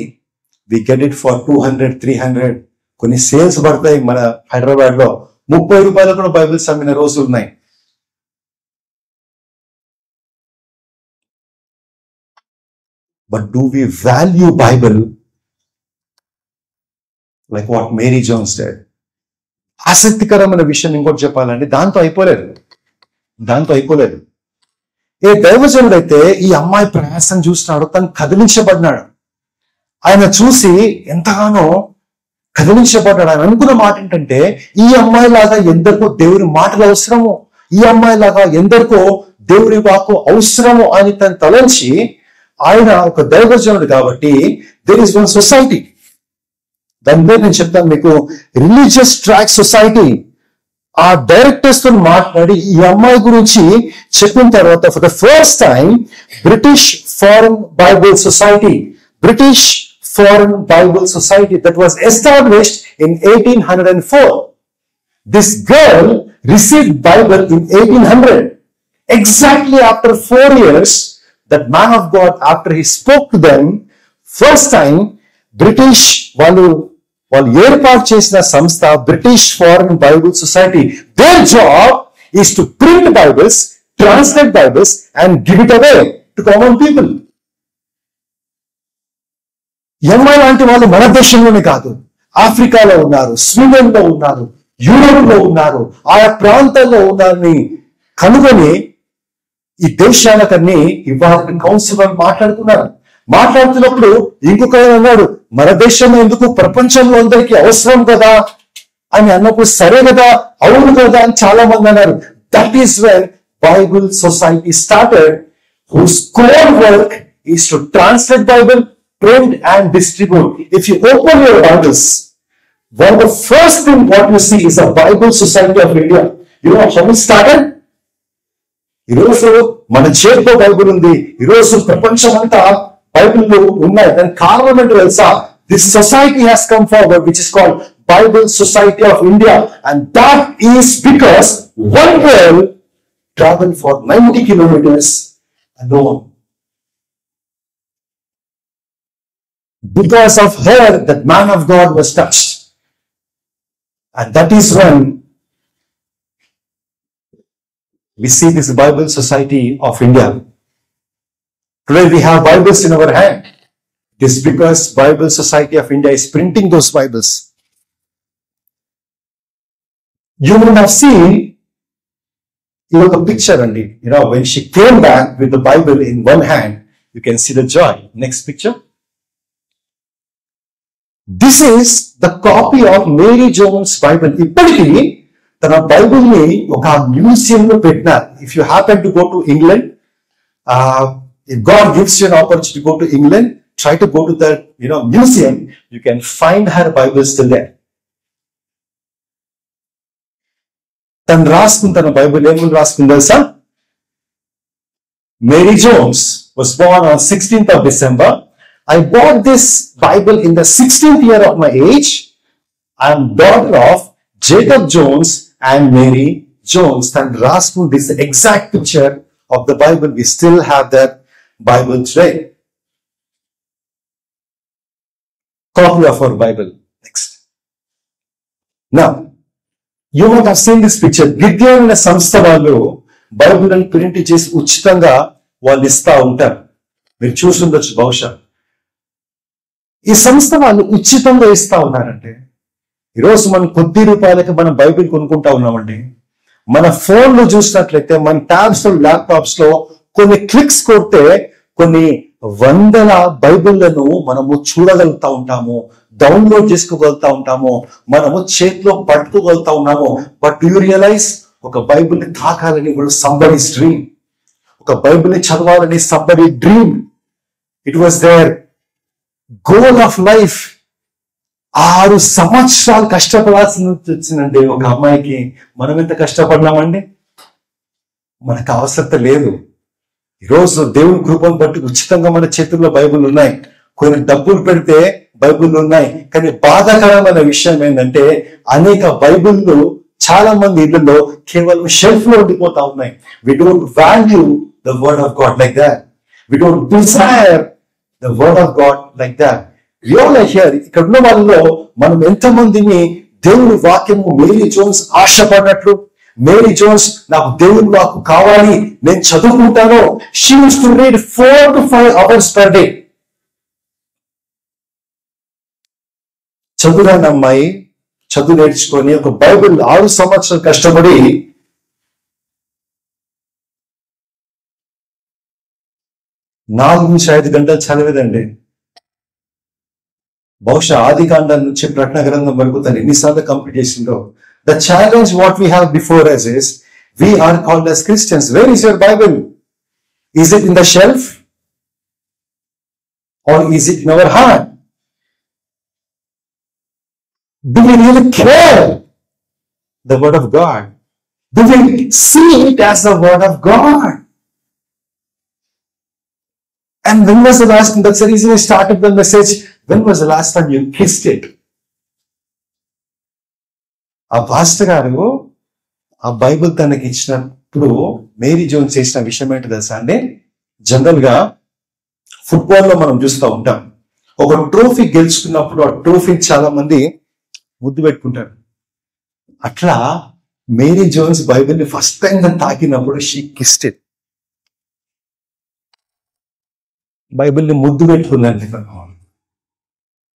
we get it for 200, 300. కొన్ని సేల్స్ పడతాయి. మన హైదరాబాద్ లో 30 రూపాయలు కూడా బైబిల్స్ అమ్మిన రోజులు ఉన్నాయి. But do we value Bible like what Mary Jones did? ఆసక్తికరమైన విషయం ఇంకోటి చెప్పాలండి, దాంతో అయిపోలేదు. ఏ దైవజనుడు అయితే ఈ అమ్మాయి ప్రయాసం చూసినాడు, తను కదిలించబడినాడు. ఆయన చూసి ఎంతగానో కదిలించబడ్డాడు. ఆయన అనుకున్న మాట ఏంటంటే, ఈ అమ్మాయి లాగా ఎందరికో దేవుని మాటలు అవసరము, ఈ అమ్మాయి లాగా ఎందరికో దేవుని వాక్కు అవసరము అని తను తలంచి, ఆయన ఒక దైవజనుడు కాబట్టి దేర్ ఇస్ వన్ సొసైటీ, దాని పేరు నేను చెప్తాను మీకు, రిలీజియస్ ట్రాక్ సొసైటీ. ఆ డైరెక్టర్స్ తో మాట్లాడి ఈ అమ్మాయి గురించి చెప్పిన తర్వాత, for the first time British foreign Bible society that was established in 1804. This girl received Bible in 1800. Exactly after 4 years, that man of God, after he spoke to them, first time British వాళ్ళు ఏర్పాటు చేసిన సంస్థ British foreign Bible society, their job is to print Bibles, translate Bibles and give it away to common people. MI లాంటి వాళ్ళు మన దేశంలోనే కాదు, ఆఫ్రికాలో ఉన్నారు, స్వీడన్ లో ఉన్నారు, యూరోప్ లో ఉన్నారు, ఆయా ప్రాంతాల్లో ఉన్నారని కనుగొని ఈ దేశాలకన్నీ ఇవ్వాలని కౌన్సిల్ వాళ్ళు మాట్లాడుతున్నప్పుడు ఇంకొక అన్నాడు, మన దేశం ఎందుకు, ప్రపంచంలో అందరికీ అవసరం కదా అని అన్నప్పుడు, సరే కదా, అవును కదా అని చాలా మంది అన్నారు. That is when Bible society started, whose core work is to translate Bible, print and distribute. If you open your Bibles, one of the first thing what you see is a Bible Society of India. You know how it started? ఈరోజు మన చేతిలో Bible ఉంది, ఈరోజు ప్రపంచం అంతా Bible ఉన్నాయి. దాని కారణం ఏంటో తెలుసా? This society has come forward, which is called Bible Society of India, and that is because one girl traveled for 90 kilometers alone. Because of her, that man of God was touched, and that is when we see this Bible Society of India. Today we have Bibles in our hand. It is because Bible Society of India is printing those Bibles. You would have seen, the picture, and when she came back with the Bible in one hand, you can see the joy. Next picture. This is the copy of Mary Jones Bible. ఇప్పటికీ తన Bible ని ఒక museum లో పెట్టినారు. If you happen to go to England, if God gives you an opportunity to go to England, try to go to the museum. You can find her Bible still there. తను రాసుకున్న తన Bible ఏమని రాసుకుంది తెలుసా? Mary Jones was born on 16th of December. I bought this Bible in the 16th year of my age. I am daughter of Jacob Jones and Mary Jones. తను రాసుకున్న this exact picture of the Bible. We still have that Bible today. Copy of our Bible. Next. Now, you might have seen this picture. Gideon అనే సంస్థ వాళ్ళు Bible అని print చేసి ఉచితంగా వాళ్ళు ఇస్తా ఉంటారు. మీరు చూసుండొచ్చు బహుశా. ఈ సంస్థ వాళ్ళు ఉచితంగా ఇస్తా ఉన్నారంటే, ఈరోజు మనం కొద్ది రూపాయలకి మనం బైబిల్ కొనుక్కుంటా ఉన్నామండి. మన ఫోన్లో చూసినట్లయితే, మన ట్యాబ్స్ లో, ల్యాప్టాప్స్ లో కొన్ని క్లిక్స్ కొడితే కొన్ని వందల బైబిళ్లను మనము చూడగలుగుతా ఉంటాము, డౌన్లోడ్ చేసుకోగలుగుతా ఉంటాము, మనము చేతిలో పట్టుకోగలుగుతా ఉన్నాము. బట్ డూ యూ రియలైజ్, ఒక బైబిల్ ని తాకాలని కూడా సంబడీస్ డ్రీమ్. ఒక బైబిల్ ని చదవాలని somebody dream. It was there goal of life. 6 సంవత్సరాలు కష్టపడాల్సి వచ్చిందండి ఒక అమ్మాయికి. మనం ఎంత కష్టపడినామండి? మనకు అవసరత లేదు. ఈరోజు దేవుని కృపను బట్టి ఉచితంగా మన చేతుల్లో బైబిల్ ఉన్నాయి. కొన్ని డబ్బులు పెడితే బైబిల్ ఉన్నాయి. కానీ బాధాకరమైన విషయం ఏంటంటే, అనేక బైబిళ్ళు చాలా మంది ఇళ్లలో కేవలం షెల్ఫ్ లో ఉండిపోతా ఉన్నాయి. We don't value the word of God like that. We don't desire the word of God like that. Here ఇక్కడ ఉన్న వాళ్ళలో మనం ఎంతమందిని దేవుని వాక్యము మేరీ జోన్స్ ఆశపడినట్లు, మేరీ జోన్స్ నాకు దేవుని వాక్కు కావాలి, నేను చదువుకుంటాను. She used to read 4 to 5 hours per day. చదువురాని అమ్మాయి చదువు నేర్చుకొని ఒక బైబిల్ 6 సంవత్సరాలు కష్టపడి 4 నుంచి 5 గంటలు చదివేదండి. బహుశా ఆది కాండం నుంచి ప్రకటన గ్రంథం వరకు తను ఎన్నిసార్లు కంప్లీట్ చేసిందో. The challenge what we have before us is, we are called as Christians. Where is your Bible? Is it in the shelf? Or is it in our heart? Do we really care the word of God? Do we see it as the word of God? And when was the last time? That's the reason I started the message. When was the last time you kissed it? ఆ pastor గారు ఆ Bible తనకి ఇచ్చినప్పుడు Mary Jones చేసిన విషయం ఏంటో తెలుసా అండి? జనరల్ గా ఫుట్బాల్ లో మనం చూస్తూ ఉంటాం, ఒక ట్రోఫీ గెలుచుకున్నప్పుడు ఆ ట్రోఫీని చాలా మంది ముద్దు పెట్టుకుంటారు. అట్లా మేరీ జోన్స్ బైబిల్ ని ఫస్ట్ టైం తాకినప్పుడు షీ కిస్డ్ ఇట్. బైబిల్ ని ముద్దు పెట్టుకుందండి.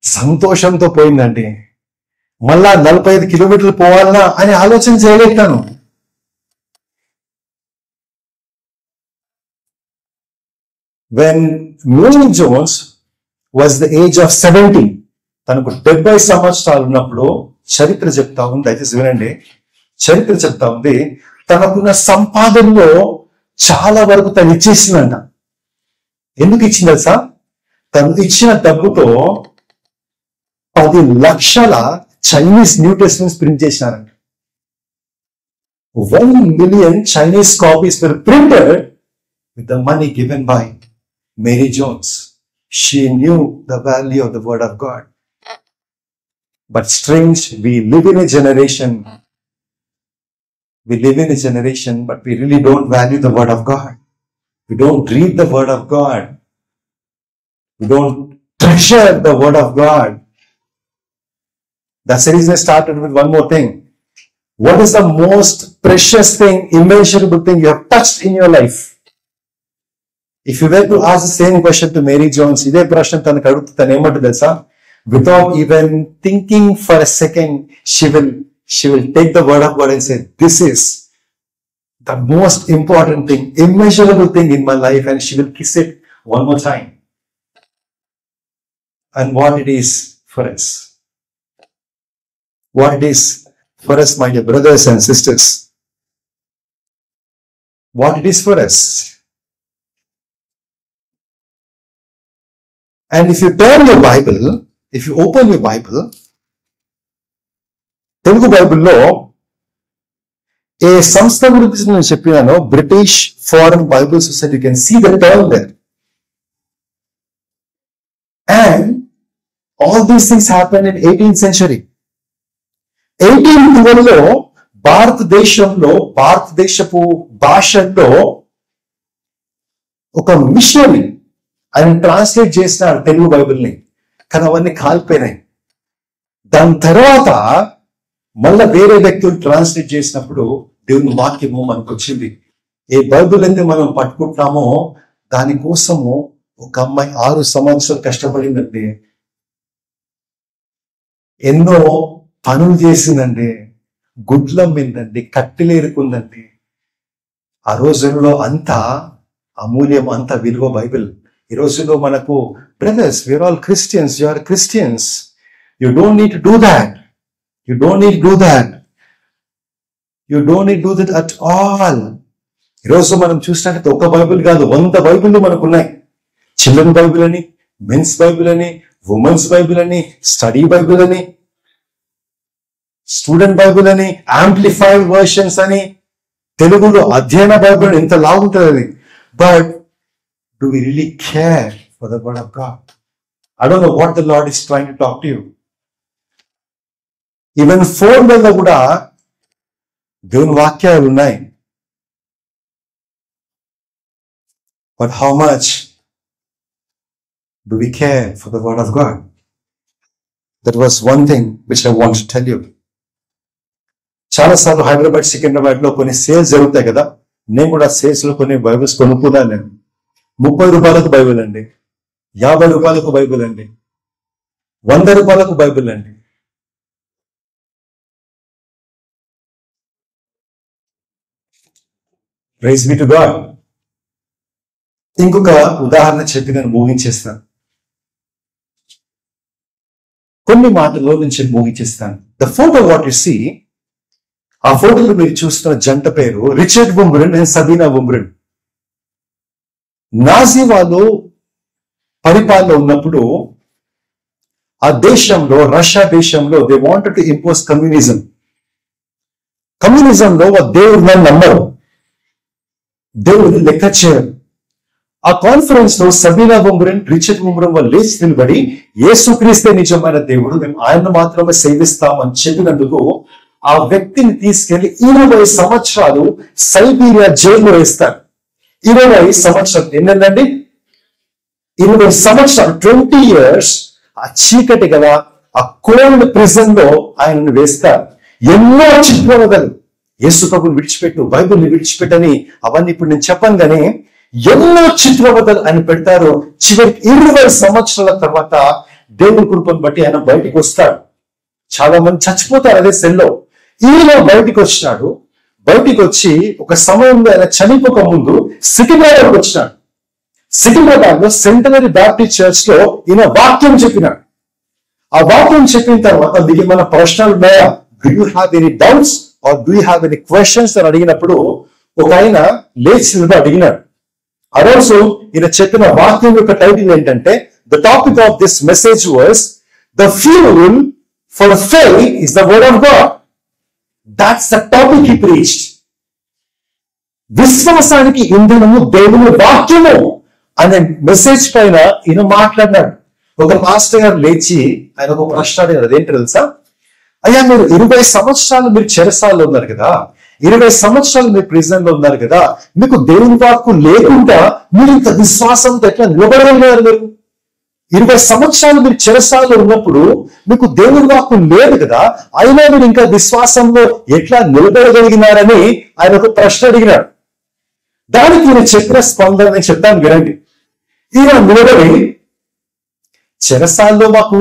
సంతోషంతో పోయిందండి. మళ్ళా 45 కిలోమీటర్లు పోవాలనా అని ఆలోచన చేయలేతాను. When Mary Jones was the age of 70, తనకు 70 సంవత్సరాలు ఉన్నప్పుడు చరిత్ర చెప్తా ఉంది, దయచేసి వినండి. చరిత్ర చెప్తా ఉంది, తనకున్న సంపాదనలో చాలా వరకు తను ఇచ్చేసిందంట. ఎందుకు ఇచ్చింది తెలుసా? తను ఇచ్చిన డబ్బుతో 10 లక్షల చైనీస్ న్యూ టెస్టమెంట్స్ ప్రింట్ చేసినారంట. 1 million Chinese copies were printed with the money given by Mary Jones. She knew the value of the word of God. But strange, we live in a generation, but we really don't value the word of God. We don't read the word of God. We don't treasure the word of God. That's the reason I started with one more thing. What is the most precious thing, immeasurable thing you have touched in your life? If you were to ask the same question to Mary Jones, ఇదే ప్రశ్న తనకు అడుగుతూ తను ఏమంటుంది తెలుసా? Without even thinking for a second, she will take the word of God and say, this is the most important thing, immeasurable thing in my life, and she will kiss it one more time. And what it is, for us. What it is for us, my dear brothers and sisters. What it is for us. And if you turn your Bible, if you open your Bible, Telugu బైబిల్లో ఏ సంస్థ గురించి నేను చెప్పినానో, British Foreign Bible Society, you can see the term there. And all these things happen in 18th century. 1812లో భారతదేశపు భాషల్లో ఒక machinery ఆయన ట్రాన్స్లేట్ చేసినాడు తెలుగు బైబిల్ని. కానీ అవన్నీ కాలిపోయినాయి. దాని తర్వాత మళ్ళా వేరే వ్యక్తులు ట్రాన్స్లేట్ చేసినప్పుడు దేవుని వాక్యము మనకు వచ్చింది. ఏ బైబిల్ అయితే మనం పట్టుకుంటున్నామో దానికోసము ఒక అమ్మాయి 6 సంవత్సరాలు కష్టపడిందండి. ఎన్నో పనులు చేసిందండి. గుడ్లమ్మిందండి, కట్టెలేరుకుందండి. ఆ రోజుల్లో అంత అమూల్యం, అంత విలువ బైబిల్. ఈ రోజుల్లో మనకు brothers, we are all Christians, you are Christians, you don't need to do that, you don't need do that, you don't need do that at all. ఈరోజు మనం చూసినట్లయితే ఒక బైబిల్ కాదు, 100 బైబిల్ మనకు ఉన్నాయి. చిల్డ్రన్ బైబిల్ అని, మెన్స్ బైబిల్ అని, women's Bible అని, స్టడీ బైబిల్ అని, స్టూడెంట్ బైబిల్ అని, యాంప్లిఫైడ్ వర్షన్స్ అని, తెలుగులో అధ్యయన బైబిల్, ఇంత లాగుంటుంది అది. But do we really care for the word of God? I don't know what the Lord is trying to talk to you. Even phone లో కూడా దేవుని వాక్యాలు ఉన్నాయి. But how much do we care for the word of God? That was one thing which I want to tell you. చాలాసార్లు హైదరాబాద్, సికింద్రాబాద్ లో కొన్ని sales జరుగుతాయి కదా. నేను కూడా సేల్స్ లో కొన్ని బైబిల్స్ కొనుక్కున్నాను. నేను 30 రూపాయలకు బైబిల్ అండి, 50 రూపాయలకు బైబిల్ అండి, 100 రూపాయలకు బైబిల్ అండి. Praise be to God. ఇంకొక ఉదాహరణ చెప్పి నేను ముగించేస్తాను. కొన్ని మాటల్లో నుంచి ముగించేస్తాను. The photo what you see, ఆ ఫోటోలో మీరు చూస్తున్న జంట పేరు Richard Wurmbrand and Sabina Wurmbrand. Nazi వాళ్ళు పరిపాలన ఉన్నప్పుడు ఆ దేశంలో, రష్యా దేశంలో, they wanted to impose communism. కమ్యూనిజంలో దేవుడిని నమ్మరు, దేవుడిని లెక్క చేయరు. ఆ కాన్ఫరెన్స్ లో సబీనా వుంబ్రన్, రిచర్డ్ వుంబ్రన్ వాళ్ళు లేచి నిలబడి యేసుక్రీస్తే నిజమైన దేవుడు, మేము ఆయన మాత్రమే సేవిస్తామని చెప్పినందుకు ఆ వ్యక్తిని తీసుకెళ్లి 20 సంవత్సరాలు సైబీరియా జైల్లో వేస్తారు. 20 సంవత్సరాలు ఏంటండి, 20 సంవత్సరాలు, 20 years ఆ చీకటి కదా, ఆ కోల్డ్ ప్రిజన్ లో ఆయనను వేస్తారు. ఎన్నో చిత్రవదలు, యేసు ప్రభుని విడిచిపెట్టు, బైబిల్ని విడిచిపెట్టని, అవన్నీ ఇప్పుడు నేను చెప్పను కానీ ఎన్నో చిత్రవదలు ఆయన పెడతారు. చివరికి 20 సంవత్సరాల తర్వాత దేవుని కృపను బట్టి ఆయన బయటికి వస్తాడు. చాలా మంది చచ్చిపోతారు అదే సెల్లో. ఈయన బయటికి వచ్చినాడు. బయటికి వచ్చి ఒక సమయంలో ఆయన చనిపోక ముందు సికింద్రాబాద్కి వచ్చినాడు. సికింద్రాబాద్ లో సెంటనరీ బ్యాప్టిస్ట్ చర్చ్ లో ఈయన వాక్యం చెప్పినాడు. ఆ వాక్యం చెప్పిన తర్వాత మీకు ఏమైనా ప్రశ్నలు ఉన్నాయా, do you have any doubts or do you have any questions అని అడిగినప్పుడు ఒక ఆయన లేచి అడిగినాడు. ఆ రోజు ఈయన చెప్పిన వాక్యం యొక్క టైటిల్ ఏంటంటే, the topic of this message was the fuel for faith is the word of God. That's the topic he preached. విశ్వాసానికి ఇంధనము దేవుని వాక్యము అనే మెసేజ్ పైన ఈయన మాట్లాడినాడు. ఒక మాస్టర్ గారు లేచి ఆయన ఒక ప్రశ్న అడిగారు. అదేంటి తెలుసా, అయ్యా మీరు 20 సంవత్సరాలు మీరు చెరసాల్లో ఉన్నారు కదా, 20 సంవత్సరాలు మీరు ప్రిజన్ లో ఉన్నారు కదా, మీకు దేవుని వాక్కు లేకుండా మీరు ఇంత విశ్వాసంతో ఎట్లా నిలబడగలిగారు? మీరు 20 సంవత్సరాలు మీరు చెరసాలలో ఉన్నప్పుడు మీకు దేవుని వాక్కు లేదు కదా, అయినా మీరు ఇంకా విశ్వాసంలో ఎట్లా నిలబడగలిగినారని ఆయన ఒక ప్రశ్న అడిగినాడు. దానికి నేను చెప్పిన స్పందన నేను చెప్తాను వినండి. ఈయన నిలబడి, చెరసాల్లో మాకు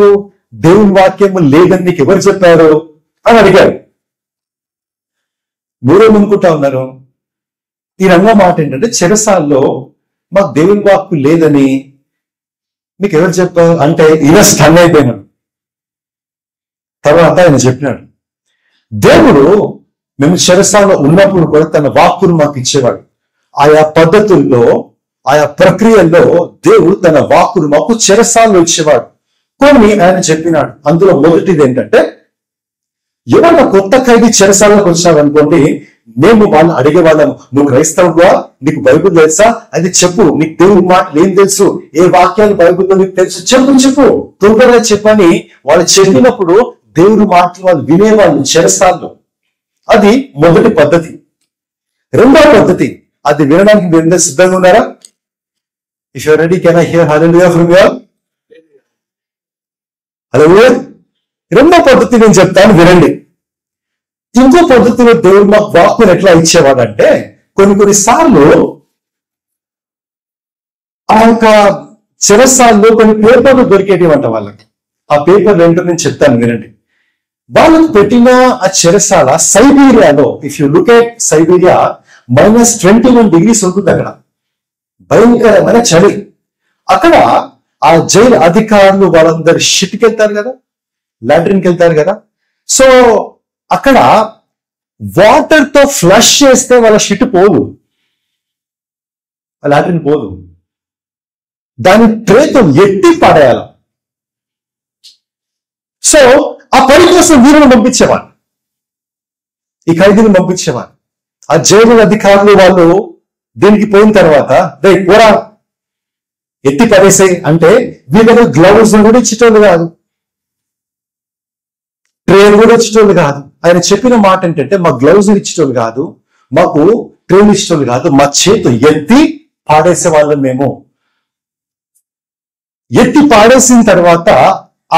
దేవుని వాక్యము లేదని నీకు ఎవరు చెప్పారు అని అడిగారు. మీరేమనుకుంటా ఉన్నారు? ఈ రంగ మాట ఏంటంటే, చెరసాల్లో మాకు దేవుని వాక్కు లేదని మీకు ఎవరు చెప్పారు అంటే ఈయన స్టన్ అయిపోయినాడు. తర్వాత ఆయన చెప్పినాడు, దేవుడు మేము చెరసాలలో ఉన్నప్పుడు కూడా తన వాక్కును మాకు ఇచ్చేవాడు. ఆయా పద్ధతుల్లో, ఆయా ప్రక్రియల్లో దేవుడు తన వాక్కును మాకు చెరసాలలో ఇచ్చేవాడు. కొన్ని ఆయన చెప్పినాడు. అందులో మొదటిది ఏంటంటే, ఎవరైనా కొత్త ఖైదీ చెరసాలకు వచ్చావు అనుకోండి, మేము వాళ్ళు అడిగేవాళ్ళము, నువ్వు క్రైస్తవుగా, నీకు బైబిల్ తెలుసా? అది చెప్పు, నీకు దేవుడి మాటలు ఏం తెలుసు, ఏ వాక్యాలు బైబిల్లో నీకు తెలుసు, చెప్పు తొందరగా చెప్పని వాళ్ళు చెప్పినప్పుడు దేవుడి మాటలు వాళ్ళు వినేవాళ్ళు చెరసాల్లో. అది మొదటి పద్ధతి. రెండవ పద్ధతి, అది వినడానికి మీరు సిద్ధంగా ఉన్నారా? If you are ready, can I hear hallelujah from you? Hallelujah. రెండవ పద్ధతి నేను చెప్తాను, వినండి. ఇంకో పద్ధతిలో దేవుడు మాకు వాక్కును ఎట్లా ఇచ్చేవాడంటే, కొన్ని సార్లు ఆ యొక్క చెరసాల్లో కొన్ని పేపర్లు దొరికేటివంట వాళ్ళకి. ఆ పేపర్లు ఏంటో నేను చెప్తాను, వినండి. వాళ్ళకు పెట్టిన ఆ చెరసాల సైబీరియాలో, if you look at Siberia, -21 degrees ఉంటుంది అక్కడ. భయంకరమైన చలి. అక్కడ ఆ జైలు అధికారులు వాళ్ళందరు షిట్కి వెళ్తారు కదా, లాట్రిన్కి వెళ్తారు కదా. సో అక్కడ వాటర్ తో ఫ్లష్ చేస్తే వాళ్ళ షిట్ పోదు, లాట్రిన్ పోదు. దాని ట్రేతో ఎత్తి పడేయాలి. సో ఆ పని కోసం వీరుని పంపించేవారు, ఈ ఖైదీని పంపించేవారు. ఆ జైలు అధికారులు వాళ్ళు దీనికి పోయిన తర్వాత, పోరా ఎత్తి పడేసాయి అంటే, వీళ్ళకి గ్లౌజ్ కూడా ఇచ్చేటోళ్ళు కాదు, ట్రైన్ కూడా ఇచ్చేటోళ్ళు కాదు. ఆయన చెప్పిన మాట ఏంటంటే, మా గ్లౌజ్ ఇచ్చేటోళ్ళు కాదు, మాకు ట్రైన్ ఇచ్చేటోళ్ళు కాదు, మా చేతు ఎత్తి పాడేసే వాళ్ళం మేము. ఎత్తి పాడేసిన తర్వాత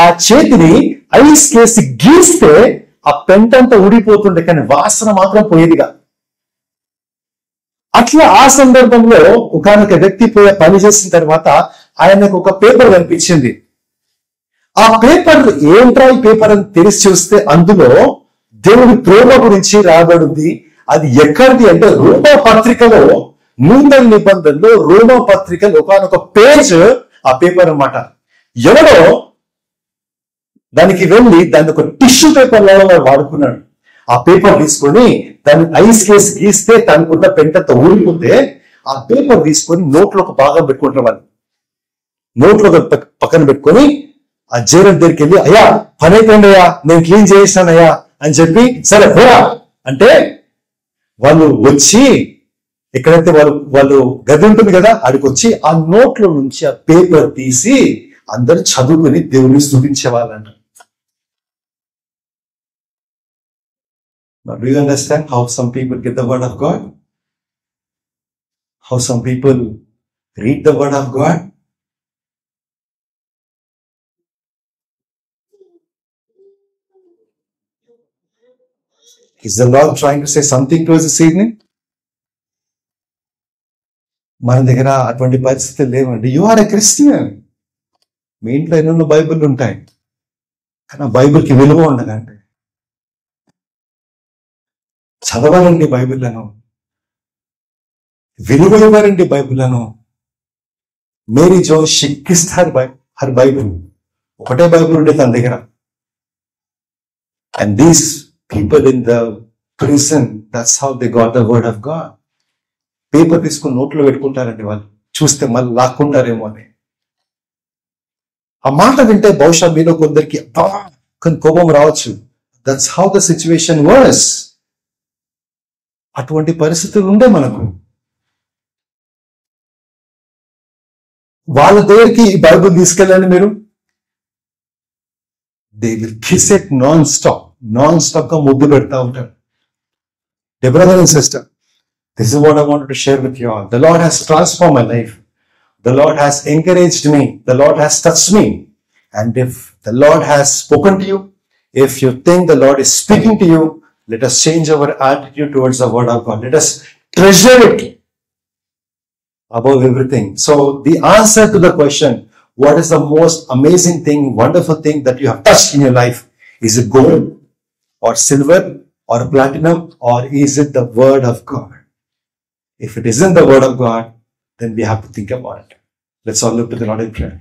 ఆ చేతిని ఐస్ కేసి గీస్తే ఆ పెంట అంతా ఊడిపోతుండే, కానీ వాసన మాత్రం పోయేదిగా. అట్లా ఆ సందర్భంలో ఒకనొక వ్యక్తి పోయే పని చేసిన తర్వాత ఆయనకు ఒక పేపర్ కనిపించింది. ఆ పేపర్ ఏంట్రా ఈ పేపర్ అని తెలిసి చూస్తే అందులో దేవుడి ప్రేమ గురించి రాబడింది. అది ఎక్కడిది అంటే, రోమా పత్రికలో, నూతన నిబంధనలో రోమా పత్రికలో ఒకనొక పేజ్ ఆ పేపర్ అన్నమాట. ఎవడో దానికి వెళ్ళి దాన్ని ఒక టిష్యూ పేపర్ లాగా వాడుకున్నాడు. ఆ పేపర్ తీసుకొని దాన్ని ఐస్ కేసి గీస్తే దానికున్న పెంటతో ఊరిపోతే, ఆ పేపర్ తీసుకొని నోట్లో ఒక భాగం పెట్టుకుంటారు వాళ్ళు. నోట్లో పక్కన పెట్టుకొని ఆ జైలర్ దగ్గరికి వెళ్ళి, అయ్యా పని అయిపోయింది అయ్యా, నేను క్లీన్ చేయిస్తానయ్యా అని చెప్పి, సరే పోరా అంటే, వాళ్ళు వచ్చి ఎక్కడైతే వాళ్ళు గది ఉంటుంది కదా, ఆడికి వచ్చి ఆ నోట్లో నుంచి ఆ పేపర్ తీసి అందరూ చదువుకుని దేవుని స్తుతించే వాళ్ళంట. Now, do you understand how some people get the word of God? How some people read the word of God? Is the Lord trying to say something to us this evening? మన దగ్గర అటువంటి పరిస్థితులు లేవండి. You are a Christian, మీ ఇంట్లో ఎన్నో Bible ఉంటాయి, కానీ బైబిల్కి విలువ ఉండదండి. చదవాలండి బైబిళ్లను, విలువ ఇవ్వాలండి బైబిళ్లను. మేరీ జో శిక్షిస్తారు హర్ బైబిల్, ఒకటే బైబిల్ ఉండే తన దగ్గర. And these people in the prison, that's how they got the word of God. Paper తీసుకుని నోట్లో పెట్టుకుంటారండి వాళ్ళు, చూస్తే మళ్ళీ లాక్కుంటారేమో అని. ఆ మాట వింటే బహుశా మీలో కొందరికి కోపం రావచ్చు. That's how the situation was. అటువంటి పరిస్థితులు ఉండే మనకు. వాళ్ళ దగ్గరికి ఈ బైబుల్ తీసుకెళ్ళండి మీరు, they will kiss it non stop గా ముద్దు పెడతా ఉంటారు. Dear brother and sister, this is what I wanted to share with you all. The Lord has transformed my life. The Lord has encouraged me. The Lord has touched me. And if the Lord has spoken to you, if you think the Lord is speaking to you, let us change our attitude towards the word of God. Let us treasure it above everything. So the answer to the question, what is the most amazing thing, wonderful thing that you have touched in your life? Is it gold or silver or platinum, or is it the word of God? If it isn't the word of God, then we have to think about it. Let's all look to the Lord in prayer.